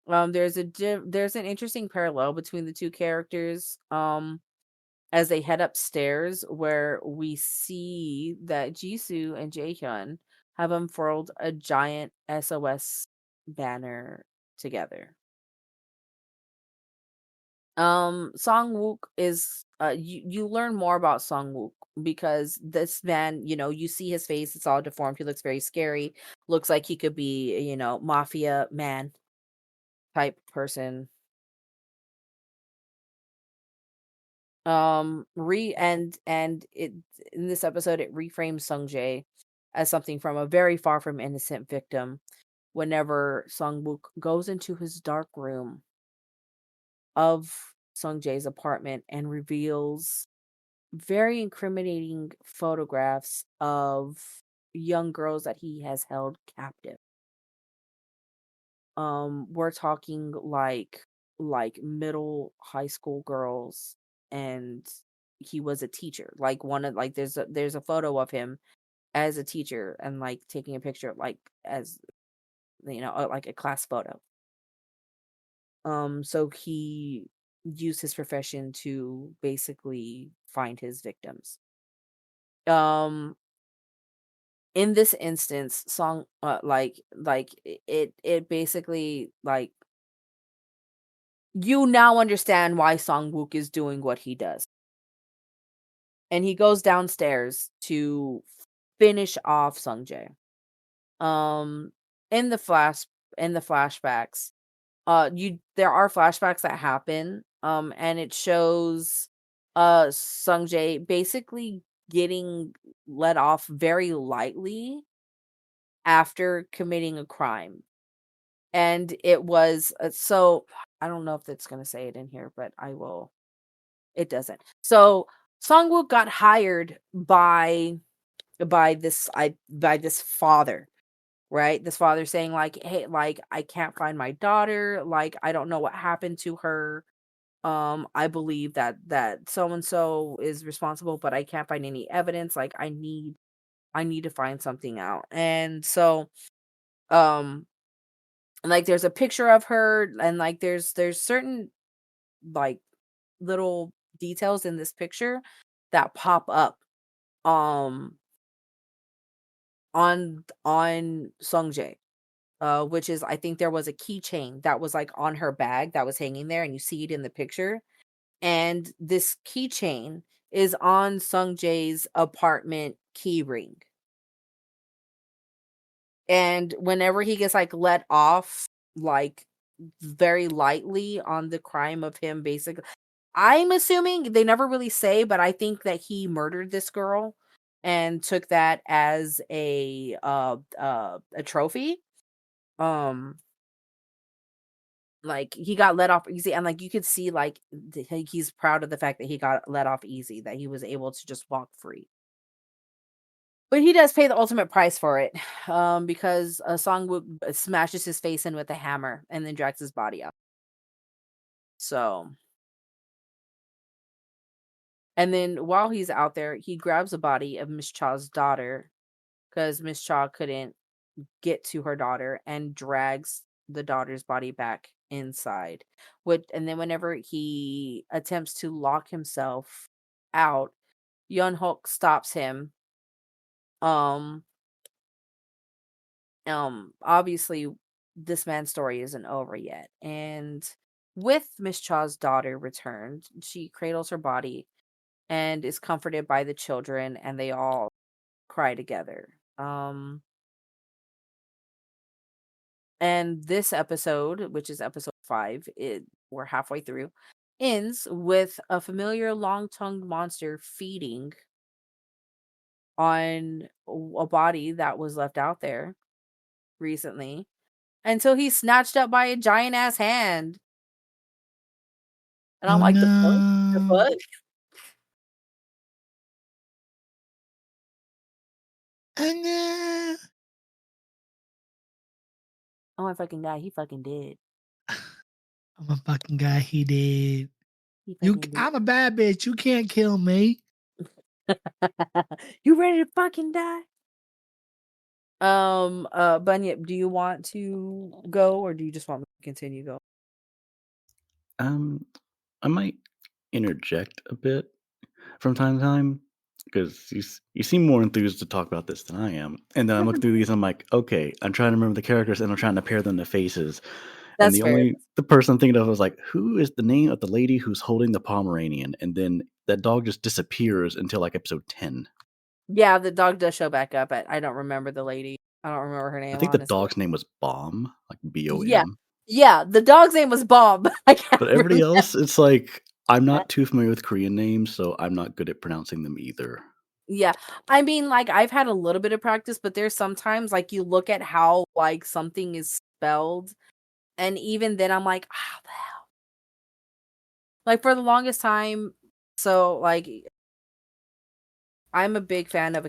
There's an interesting parallel between the two characters. As they head upstairs, where we see that Jisoo and Jaehyun have unfurled a giant SOS banner together. Songwook is you learn more about Songwook because this man, you see his face, it's all deformed, he looks very scary, looks like he could be, mafia man type person. And it in this episode it reframes Sungjae as something from a very far from innocent victim whenever Songwook goes into his dark room of Sungjae's apartment and reveals very incriminating photographs of young girls that he has held captive. We're talking like middle high school girls, and he was a teacher. Like one of like there's a photo of him as a teacher and like taking a picture like as like a class photo. So he used his profession to basically find his victims. Um in this instance, it basically like you now understand why Songwook is doing what he does. And he goes downstairs to finish off Sungjae. Um in the flashbacks, there are flashbacks that happen, and it shows Sungjae basically getting let off very lightly after committing a crime. And it was so I don't know if it's going to say it in here, but I will. It doesn't. So Songwook got hired by this father, right? This father saying like, "Hey, like I can't find my daughter, like I don't know what happened to her. I believe that so and so is responsible, but I can't find any evidence. Like I need to find something out." And so um like there's a picture of her, and like there's certain like little details in this picture that pop up um on Sungjae. which is I think there was a keychain that was like on her bag that was hanging there, and you see it in the picture. And this keychain is on Sung Jae's apartment key ring. And whenever he gets like let off, like very lightly on the crime of him, basically, I'm assuming they never really say, but I think that he murdered this girl and took that as a trophy. Um, like he got let off easy, and like you could see, like he's proud of the fact that he got let off easy, that he was able to just walk free. But he does pay the ultimate price for it, because a Songwook smashes his face in with a hammer and then drags his body out. So, and then while he's out there, he grabs a body of Miss Cha's daughter because Miss Cha couldn't get to her daughter and drags the daughter's body back inside. And then whenever he attempts to lock himself out, Yun Hook stops him. Um, Obviously this man's story isn't over yet. And with Miss Cha's daughter returned, she cradles her body and is comforted by the children, and they all cry together. And this episode, which is episode 5, we're halfway through, ends with a familiar long-tongued monster feeding on a body that was left out there recently until he's snatched up by a giant ass hand. And I'm Oh like, the fuck? The no. fuck? Oh no. Oh my fucking god, he fucking did. I'm a fucking guy. He did. He fucking did. I'm a bad bitch. You can't kill me. You ready to fucking die? Bunyip, do you want to go or do you just want me to continue going? I might interject a bit from time to time because you seem more enthused to talk about this than I am. And then I'm looking through these, I'm like, okay, I'm trying to remember the characters and I'm trying to pair them to faces. And That's fair. the person I'm thinking of was like, who is the name of the lady who's holding the Pomeranian? And then that dog just disappears until like episode 10. Yeah, the dog does show back up. I don't remember the lady. I don't remember her I name, think the honestly. dog's name was Bomb, like Yeah. BOM. Yeah, the dog's name was Bob. I can't But everybody remember else, it's like I'm that. not too familiar with Korean names, so I'm not good at pronouncing them either. Yeah. I mean, like, I've had a little bit of practice, but there's sometimes, like, you look at how, like, something is spelled, and even then I'm like, how the hell? Like, for the longest time, so, like, I'm a big fan of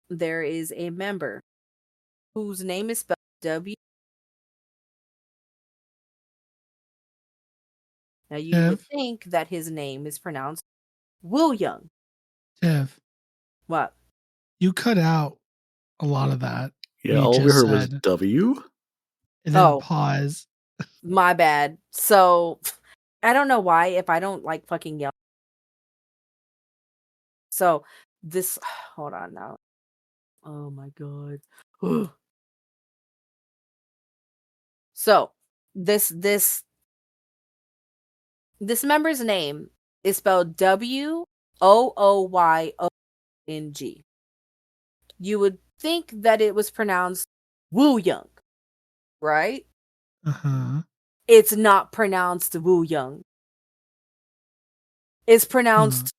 there is a member whose name is spelled W. Now, you would Tev, think that his name is pronounced Will Young. Tev, What? you cut out a lot of that. Yeah, You all we just heard was said, W. and then a Oh, pause. my bad. So, I don't know why if I don't like fucking yell. So, this hold on now. Oh my god. So, this member's name is spelled Wooyong. You would think that it was pronounced Woo Young, right? Uh-huh. It's not pronounced Woo Young. It's Huh. pronounced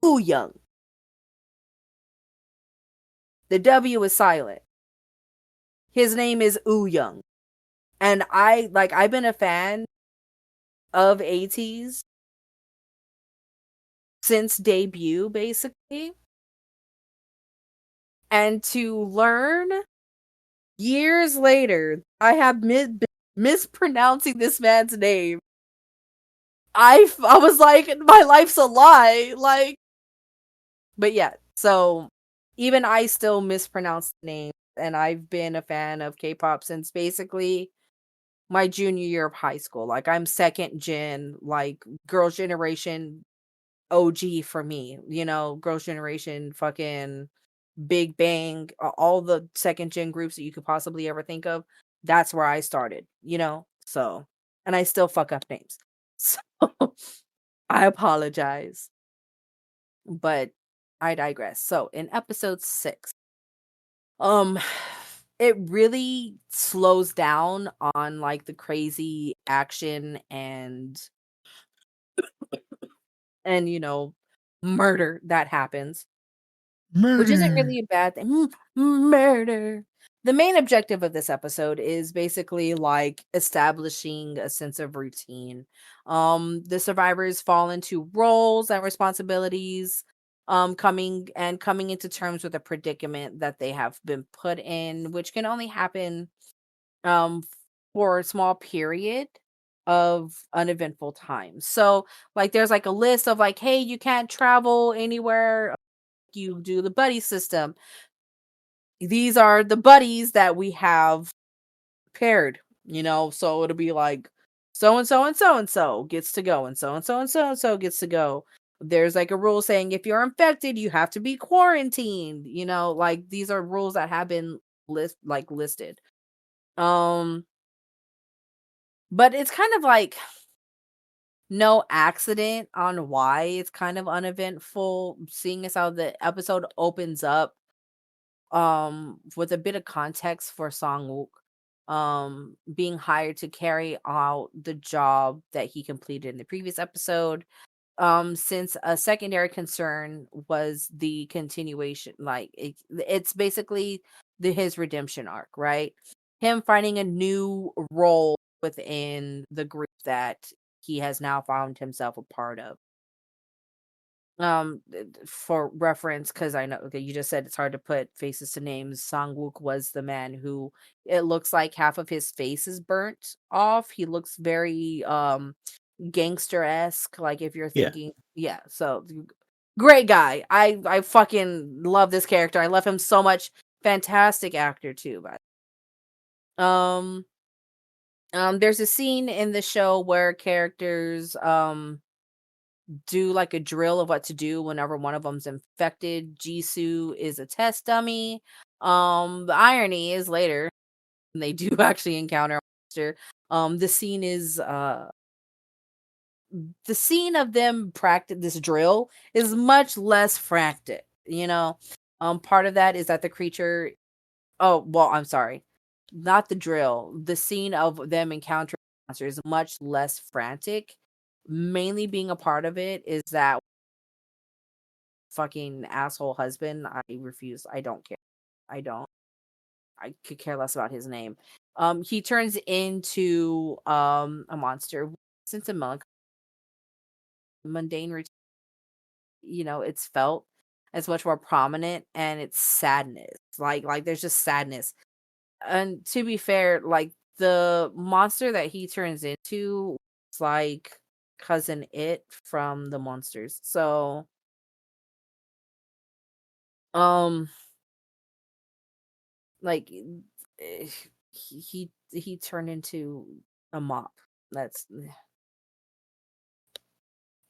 Woo Young. The W is silent. His name is Oo Young. And I've been a fan of ATs since debut, basically. And to learn years later, I have been mispronouncing this man's name. I was like, my life's a lie. Like, but yeah, so even I still mispronounce the name. And I've been a fan of K-pop since basically my junior year of high school. Like, I'm second gen, like, Girls' Generation OG for me. Girls' Generation fucking Big Bang, all the second gen groups that you could possibly ever think of. That's where I started, So, and I still fuck up names. So I apologize, but I digress. So in episode 6, um it really slows down on like the crazy action and murder that happens, which isn't Murder. really a bad thing. Murder. The main objective of this episode is basically like establishing a sense of routine. The survivors fall into roles and responsibilities, coming into terms with a predicament that they have been put in, which can only happen um for a small period of uneventful time. So like there's like a list of like, hey, you can't travel anywhere, you do the buddy system. These are the buddies that we have paired, so it'll be like so and so and so and so gets to go, and so and so and so and so gets to go. There's like a rule saying if you're infected, you have to be quarantined, like these are rules that have been listed. Um, but it's kind of like no accident on why it's kind of uneventful, seeing as how the episode opens up with a bit of context for Song-wook being hired to carry out the job that he completed in the previous episode, since a secondary concern was the continuation, like it's basically his redemption arc, right? Him finding a new role within the group that he has now found himself a part of. For reference, because I know, okay, you just said it's hard to put faces to names. Sang-wook was the man who it looks like half of his face is burnt off. He looks very gangster-esque, like if you're Yeah. thinking, yeah. So great guy. I fucking love this character. I love him so much. Fantastic actor too, but there's a scene in the show where characters do like a drill of what to do whenever one of them's infected. Jisoo is a test dummy. The irony is later when they do actually encounter a monster. The scene of them practice this drill is much less frantic, part of that is that the creature, oh well, I'm sorry, not the drill, the scene of them encountering monsters is much less frantic. Mainly being a part of it is that fucking asshole husband. I refuse. I don't care. I don't. I could care less about his name. He turns into a monster. Since a mundane routine, it's felt as much more prominent, and it's sadness. Like there's just sadness. And to be fair, like the monster that he turns into is like cousin it from the monsters. So um like eh, he turned into a mop. That's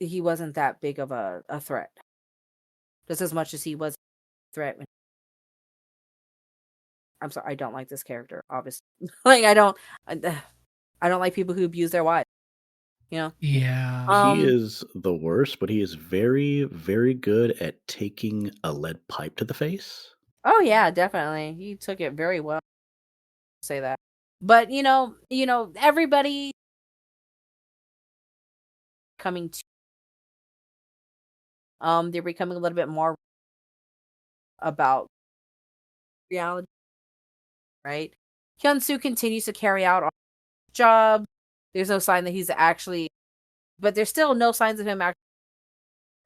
he wasn't that big of a threat. Just as much as he was a threat. I'm sorry, I don't like this character, obviously. like I don't like people who abuse their wives, you know? Yeah. He Um is the worst, but he is very, very good at taking a lead pipe to the face. oh yeah, definitely. He took it very well, say that. But everybody coming to they're becoming a little bit more about reality, right? Hyunsu continues to carry out all his job. There's no sign that he's actually, but there's still no signs of him actually,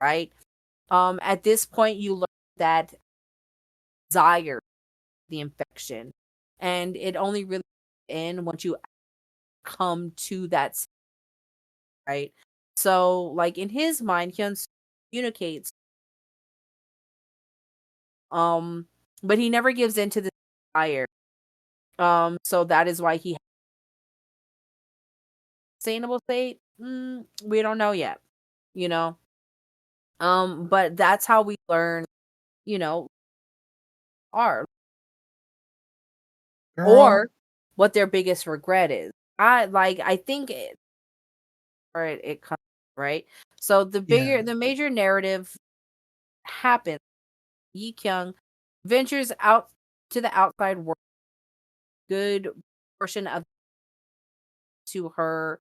right? At this point, you learn that desire the infection, and it only really in once you come to that, right? So, like in his mind, Hyunsu communicates, um, but he never gives in to the desire. So that is why he has a sustainable state. We don't know yet, you know. But that's how we learn, you know, are, Girl. or what their biggest regret is. I think it comes right. So Yeah. the major narrative happens. Yi Kyung ventures out to the outside world. Good portion of to her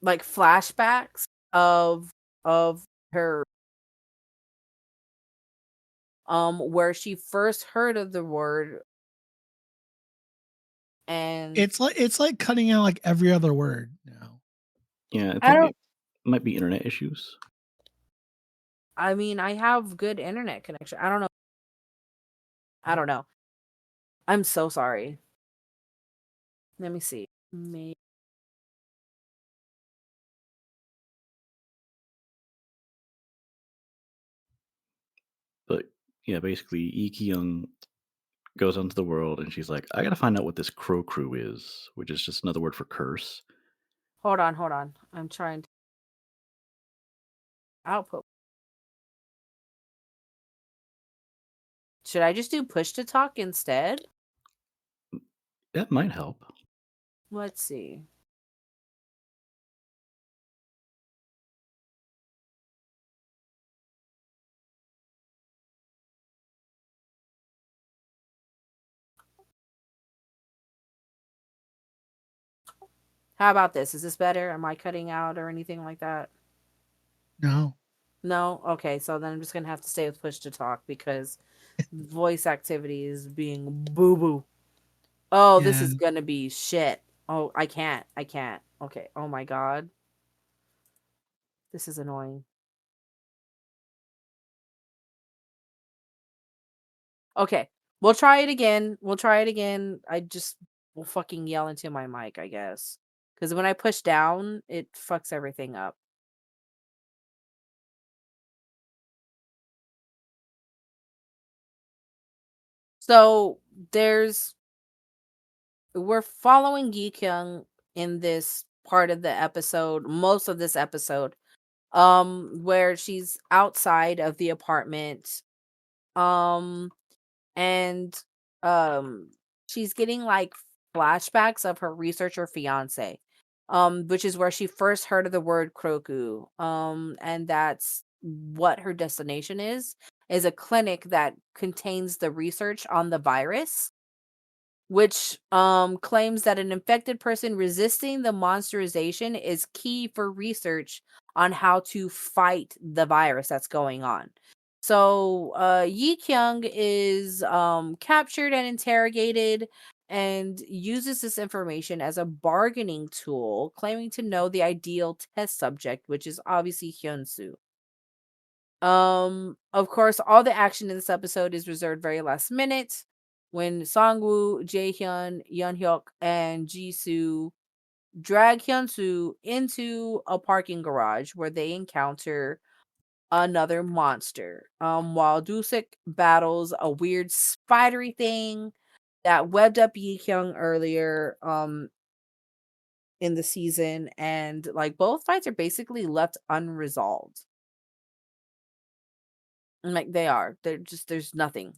like flashbacks of her where she first heard of the word, and It's like cutting out like every other word now. Yeah, I I think don't it might be internet issues. I mean, I have good internet connection. I don't know. I don't know. I'm so sorry. Let me see. But yeah, basically, Yi Young goes onto the world and she's like, I gotta find out what this crow crew is, which is just another word for curse. Hold on. I'm trying to output. Should I just do push to talk instead? That might help. Let's see. How about this? Is this better? Am I cutting out or anything like that? No. No? Okay, so then I'm just gonna have to stay with push to talk because voice activity is being boo boo. Oh, this Yeah. is gonna be shit. Oh, I can't. Okay. Oh my god. This is annoying. Okay. We'll try it again. I just will fucking yell into my mic, I guess. Because when I push down, it fucks everything up. So we're following Gi Kyung in this part of the episode, most of this episode, where she's outside of the apartment, um, and she's getting like flashbacks of her researcher fiance, which is where she first heard of the word Kroku, and that's what her destination is a clinic that contains the research on the virus, which claims that an infected person resisting the monsterization is key for research on how to fight the virus that's going on. So Yi Kyung is captured and interrogated and uses this information as a bargaining tool, claiming to know the ideal test subject, which is obviously Hyunsu. Of course, all the action in this episode is reserved very last minute when Sangwoo, Jaehyun, Yeonhyuk, and Jisoo drag Hyunsu into a parking garage where they encounter another monster. While Dusik battles a weird spidery thing that webbed up Yi Kyung earlier in the season, and like both fights are basically left unresolved. Like they are. They're just there's nothing.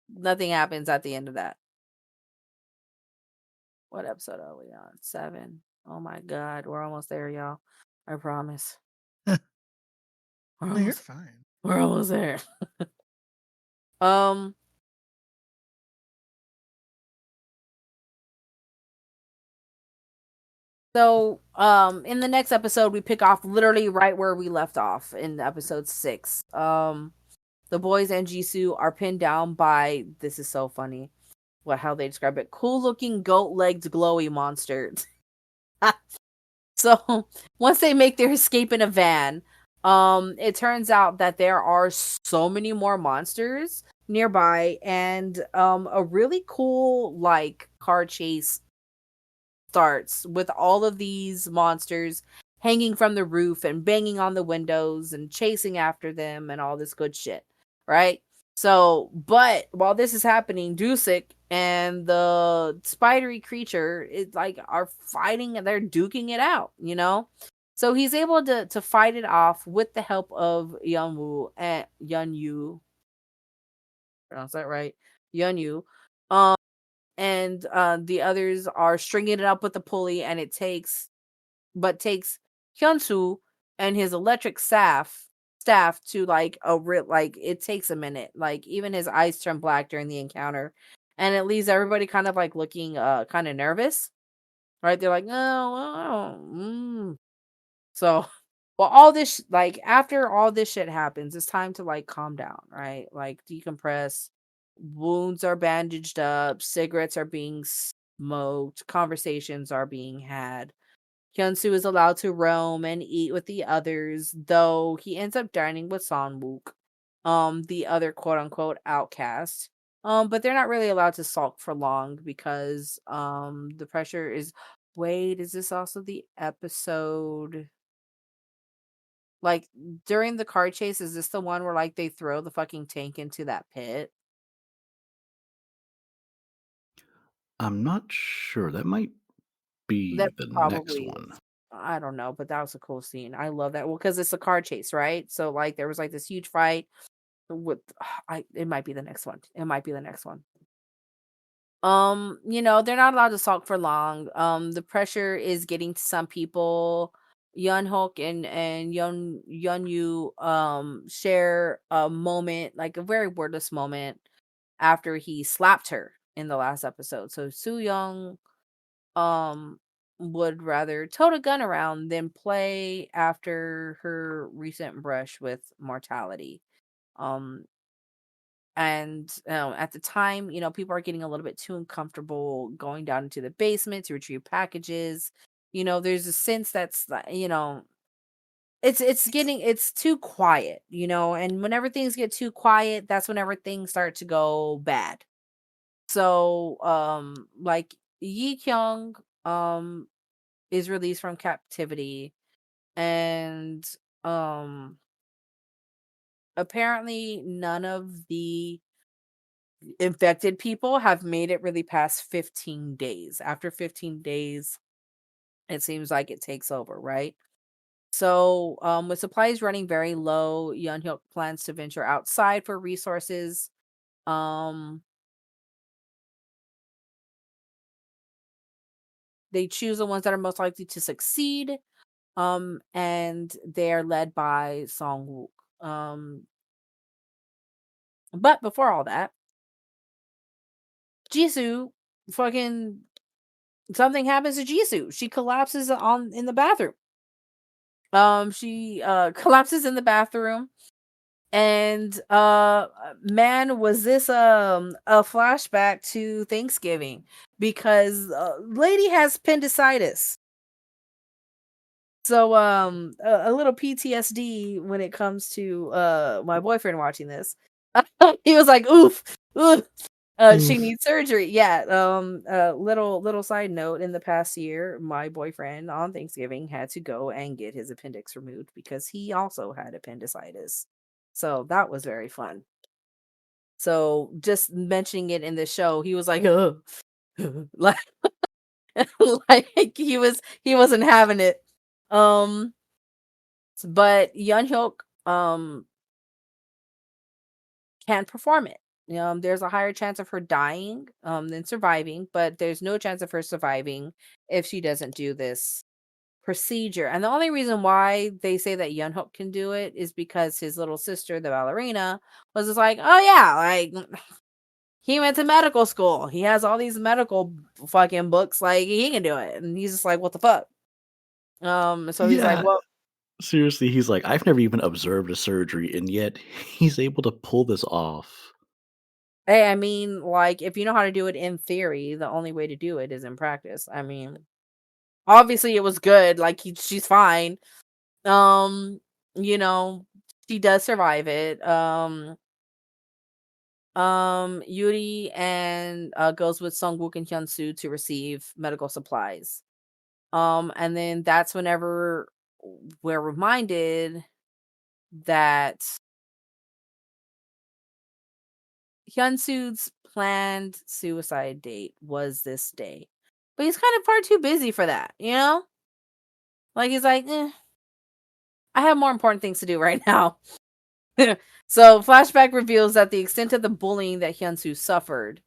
Nothing happens at the end of that. What episode are we on? 7. Oh my god, we're almost there, y'all. I promise. We're No, you're almost, fine. we're almost there. um so in the next episode we pick off literally right where we left off in episode 6. The boys and Jisoo are pinned down by, this is so funny, how they describe it, cool looking goat-legged glowy monster. So once they make their escape in a van, it turns out that there are so many more monsters nearby, and a really cool like car chase starts with all of these monsters hanging from the roof and banging on the windows and chasing after them and all this good shit, right? So, but while this is happening, Dusik and the spidery creature is like are fighting and they're duking it out, you know? So he's able to fight it off with the help of Yeonwoo and Yeonyu. pronounce that right, Yeonyu. Um, and the others are stringing it up with the pulley, and it takes Hyunsu and his electric staff to like like it takes a minute. Like even his eyes turn black during the encounter, and it leaves everybody kind of like looking kind of nervous, right? They're like, oh. So, well, all this like after all this shit happens, it's time to like calm down, right? Like decompress. Wounds are bandaged up, cigarettes are being smoked, conversations are being had. Hyunsu is allowed to roam and eat with the others, though he ends up dining with Sonwook, the other quote unquote outcast. But they're not really allowed to sulk for long because the pressure is. Wait, is this also the episode? Like during the car chase, is this the one where like they throw the fucking tank into that pit? I'm not sure. That might be That the next probably one. is. I don't know, but that was a cool scene. I love that. Well, because it's a car chase, right? So like there was like this huge fight with it might be the next one. It might be the next one. They're not allowed to sulk for long. The pressure is getting to some people. Yeonhok and Yeonyu share a moment, like a very wordless moment after he slapped her in the last episode. So Soo Young um would rather tote a gun around than play after her recent brush with mortality. Um and at the time, people are getting a little bit too uncomfortable going down into the basement to retrieve packages. There's a sense that's it's too quiet, and whenever things get too quiet, that's whenever things start to go bad. So like Yi Kyung um is released from captivity, and um apparently none of the infected people have made it really past 15 days. After 15 days, it seems like it takes over, right? So, with supplies running very low, Yeonhyuk plans to venture outside for resources. Um, they choose the ones that are most likely to succeed. And they're led by Song Wook. But before all that, Jisoo fucking something happens to Jisoo. She collapses on in the bathroom. She collapses in the bathroom, and man, was this a flashback to Thanksgiving, because lady has appendicitis. So a little PTSD when it comes to my boyfriend watching this. He was like, oof, oof. She Oof. needs surgery. Yeah. Little side note, in the past year, my boyfriend on Thanksgiving had to go and get his appendix removed because he also had appendicitis. So that was very fun. So just mentioning it in the show, he was like, oh, like, like he wasn't having it. Um, but Yeonhyuk can perform it. There's a higher chance of her dying than surviving, but there's no chance of her surviving if she doesn't do this procedure. And the only reason why they say that Yeonhyuk can do it is because his little sister, the ballerina, was just like, oh yeah, like he went to medical school. He has all these medical fucking books, like he can do it. And he's just like, what the fuck? So he's like, Yeah, well, seriously, he's like, I've never even observed a surgery, and yet he's able to pull this off. hey, I mean, like, if you know how to do it in theory, the only way to do it is in practice. I mean, obviously it was good. Like she's fine. Um, you know, she does survive it. Yuri and goes with Sungwook and Hyunsu to receive medical supplies. And then that's whenever we're reminded that Hyunsu's planned suicide date was this day. But he's kind of far too busy for that, you know? Like he's like, I have more important things to do right now. So flashback reveals that the extent of the bullying that Hyunsu suffered,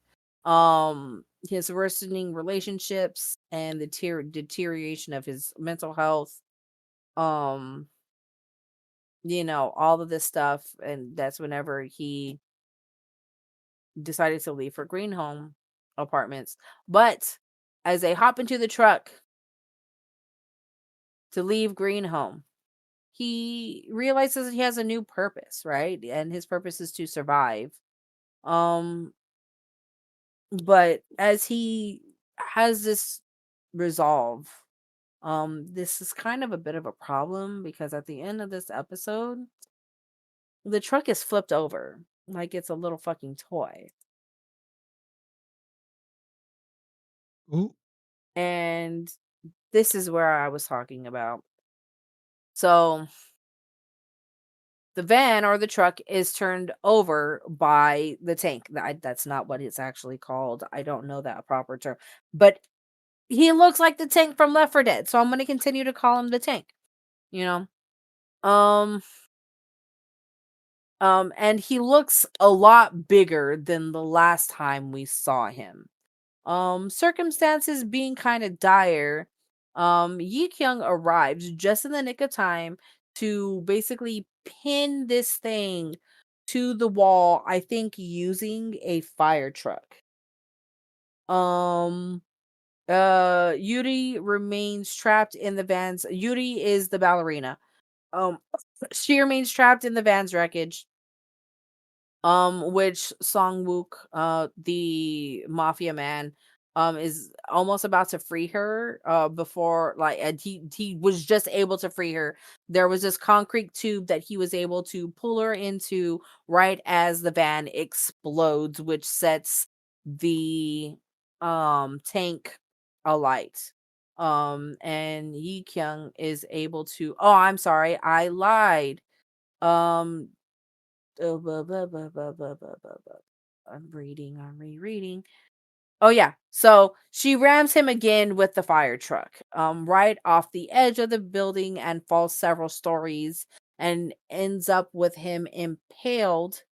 his worsening relationships and the deterioration of his mental health, um, all of this stuff, and that's whenever he decided to leave for Green Home Apartments. But as they hop into the truck to leave Green Home, he realizes he has a new purpose, right? And his purpose is to survive. Um, but as he has this resolve, this is kind of a bit of a problem because at the end of this episode, the truck is flipped over like it's a little fucking toy. Ooh. And this is where I was talking about. So the van or the truck is turned over by the tank. That's not what it's actually called. I don't know that proper term. But he looks like the tank from Left 4 Dead. So I'm going to continue to call him the tank, you know? Um and he looks a lot bigger than the last time we saw him. Circumstances being kind of dire, Yi Kyung arrives just in the nick of time to basically pin this thing to the wall, I think using a fire truck. Um Yuri remains trapped in the van's Yuri is the ballerina. Um she remains trapped in the van's wreckage, which Song-wook, the mafia man, is almost about to free her, before, like, and he was just able to free her. There was this concrete tube that he was able to pull her into right as the van explodes, which sets the tank alight. And Yi Kyung is able to, oh, I'm sorry, I lied. Um I'm reading, I'm rereading. Oh yeah. So she rams him again with the fire truck, right off the edge of the building and falls several stories and ends up with him impaled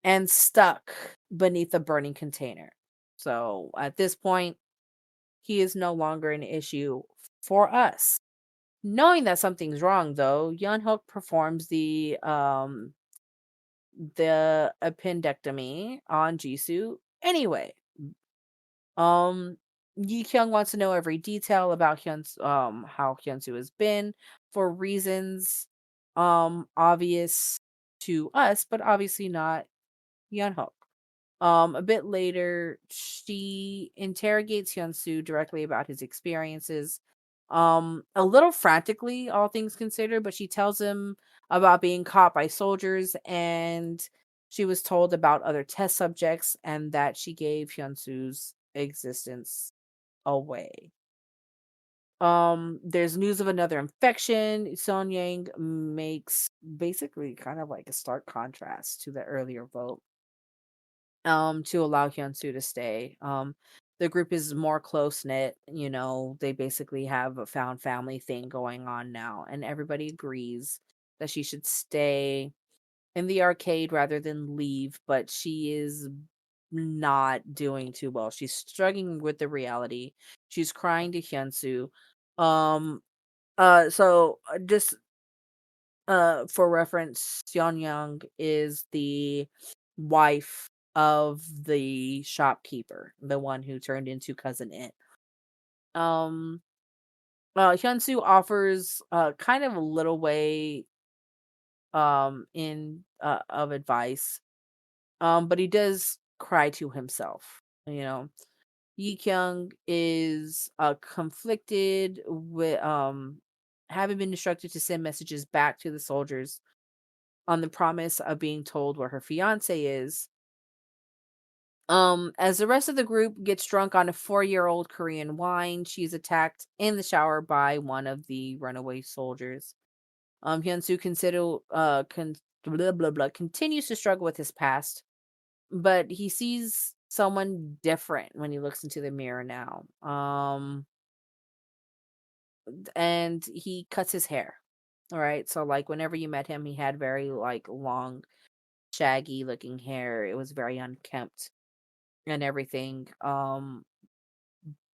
and stuck beneath a burning container. So at this point, he is no longer an issue for us. Knowing that something's wrong though, Yeonhook performs the appendectomy on Jisoo anyway. Um, Yi Kyung wants to know every detail about how Hyunsu has been for reasons obvious to us, but obviously not Yeonhook. A bit later, she interrogates Hyunsu directly about his experiences. A little frantically, all things considered, but she tells him about being caught by soldiers and she was told about other test subjects and that she gave Hyunsu's existence away. There's news of another infection. Son Yang makes basically kind of like a stark contrast to the earlier vote, to allow Hyunsu to stay. The group is more close knit, they basically have a found family thing going on now, and everybody agrees that she should stay in the arcade rather than leave, but she is not doing too well. She's struggling with the reality. She's crying to Hyunsu. Um so just for reference, Seon is the wife of the shopkeeper, the one who turned into Cousin It. Um, Hyunsu offers kind of a little way in of advice, but he does cry to himself. Yi Kyung is conflicted with having been instructed to send messages back to the soldiers on the promise of being told where her fiance is. As the rest of the group gets drunk on a 4-year-old Korean wine, she's attacked in the shower by one of the runaway soldiers. Hyunsu blah, blah, blah, continues to struggle with his past, but he sees someone different when he looks into the mirror now. And he cuts his hair. All right. So like whenever you met him, he had very like long, shaggy looking hair. It was very unkempt and everything.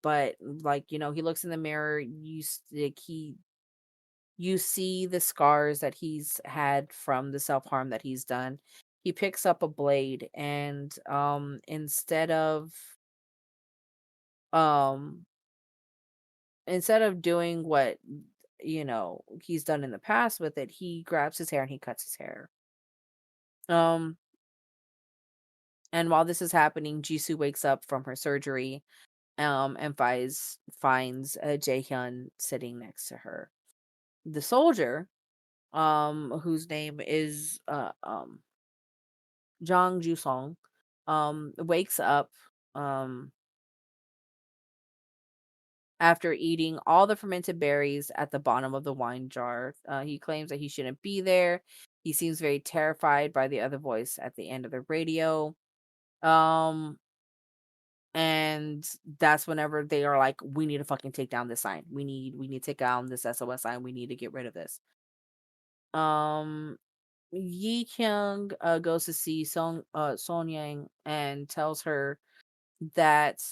But like, you know, he looks in the mirror, like you see the scars that he's had from the self-harm that he's done. He picks up a blade and um instead of doing what you know he's done in the past with it, he grabs his hair and he cuts his hair. Um and while this is happening, Jisoo wakes up from her surgery and finds Jaehyun sitting next to her. The soldier, whose name is Jang Jusong, wakes up um after eating all the fermented berries at the bottom of the wine jar. He claims that he shouldn't be there. He seems very terrified by the other voice at the end of the radio. Um, and that's whenever they are like, "We need to fucking take down this sign. We need to take down this SOS sign. We need to get rid of this." Um, Yi Kyung goes to see Son Yang and tells her that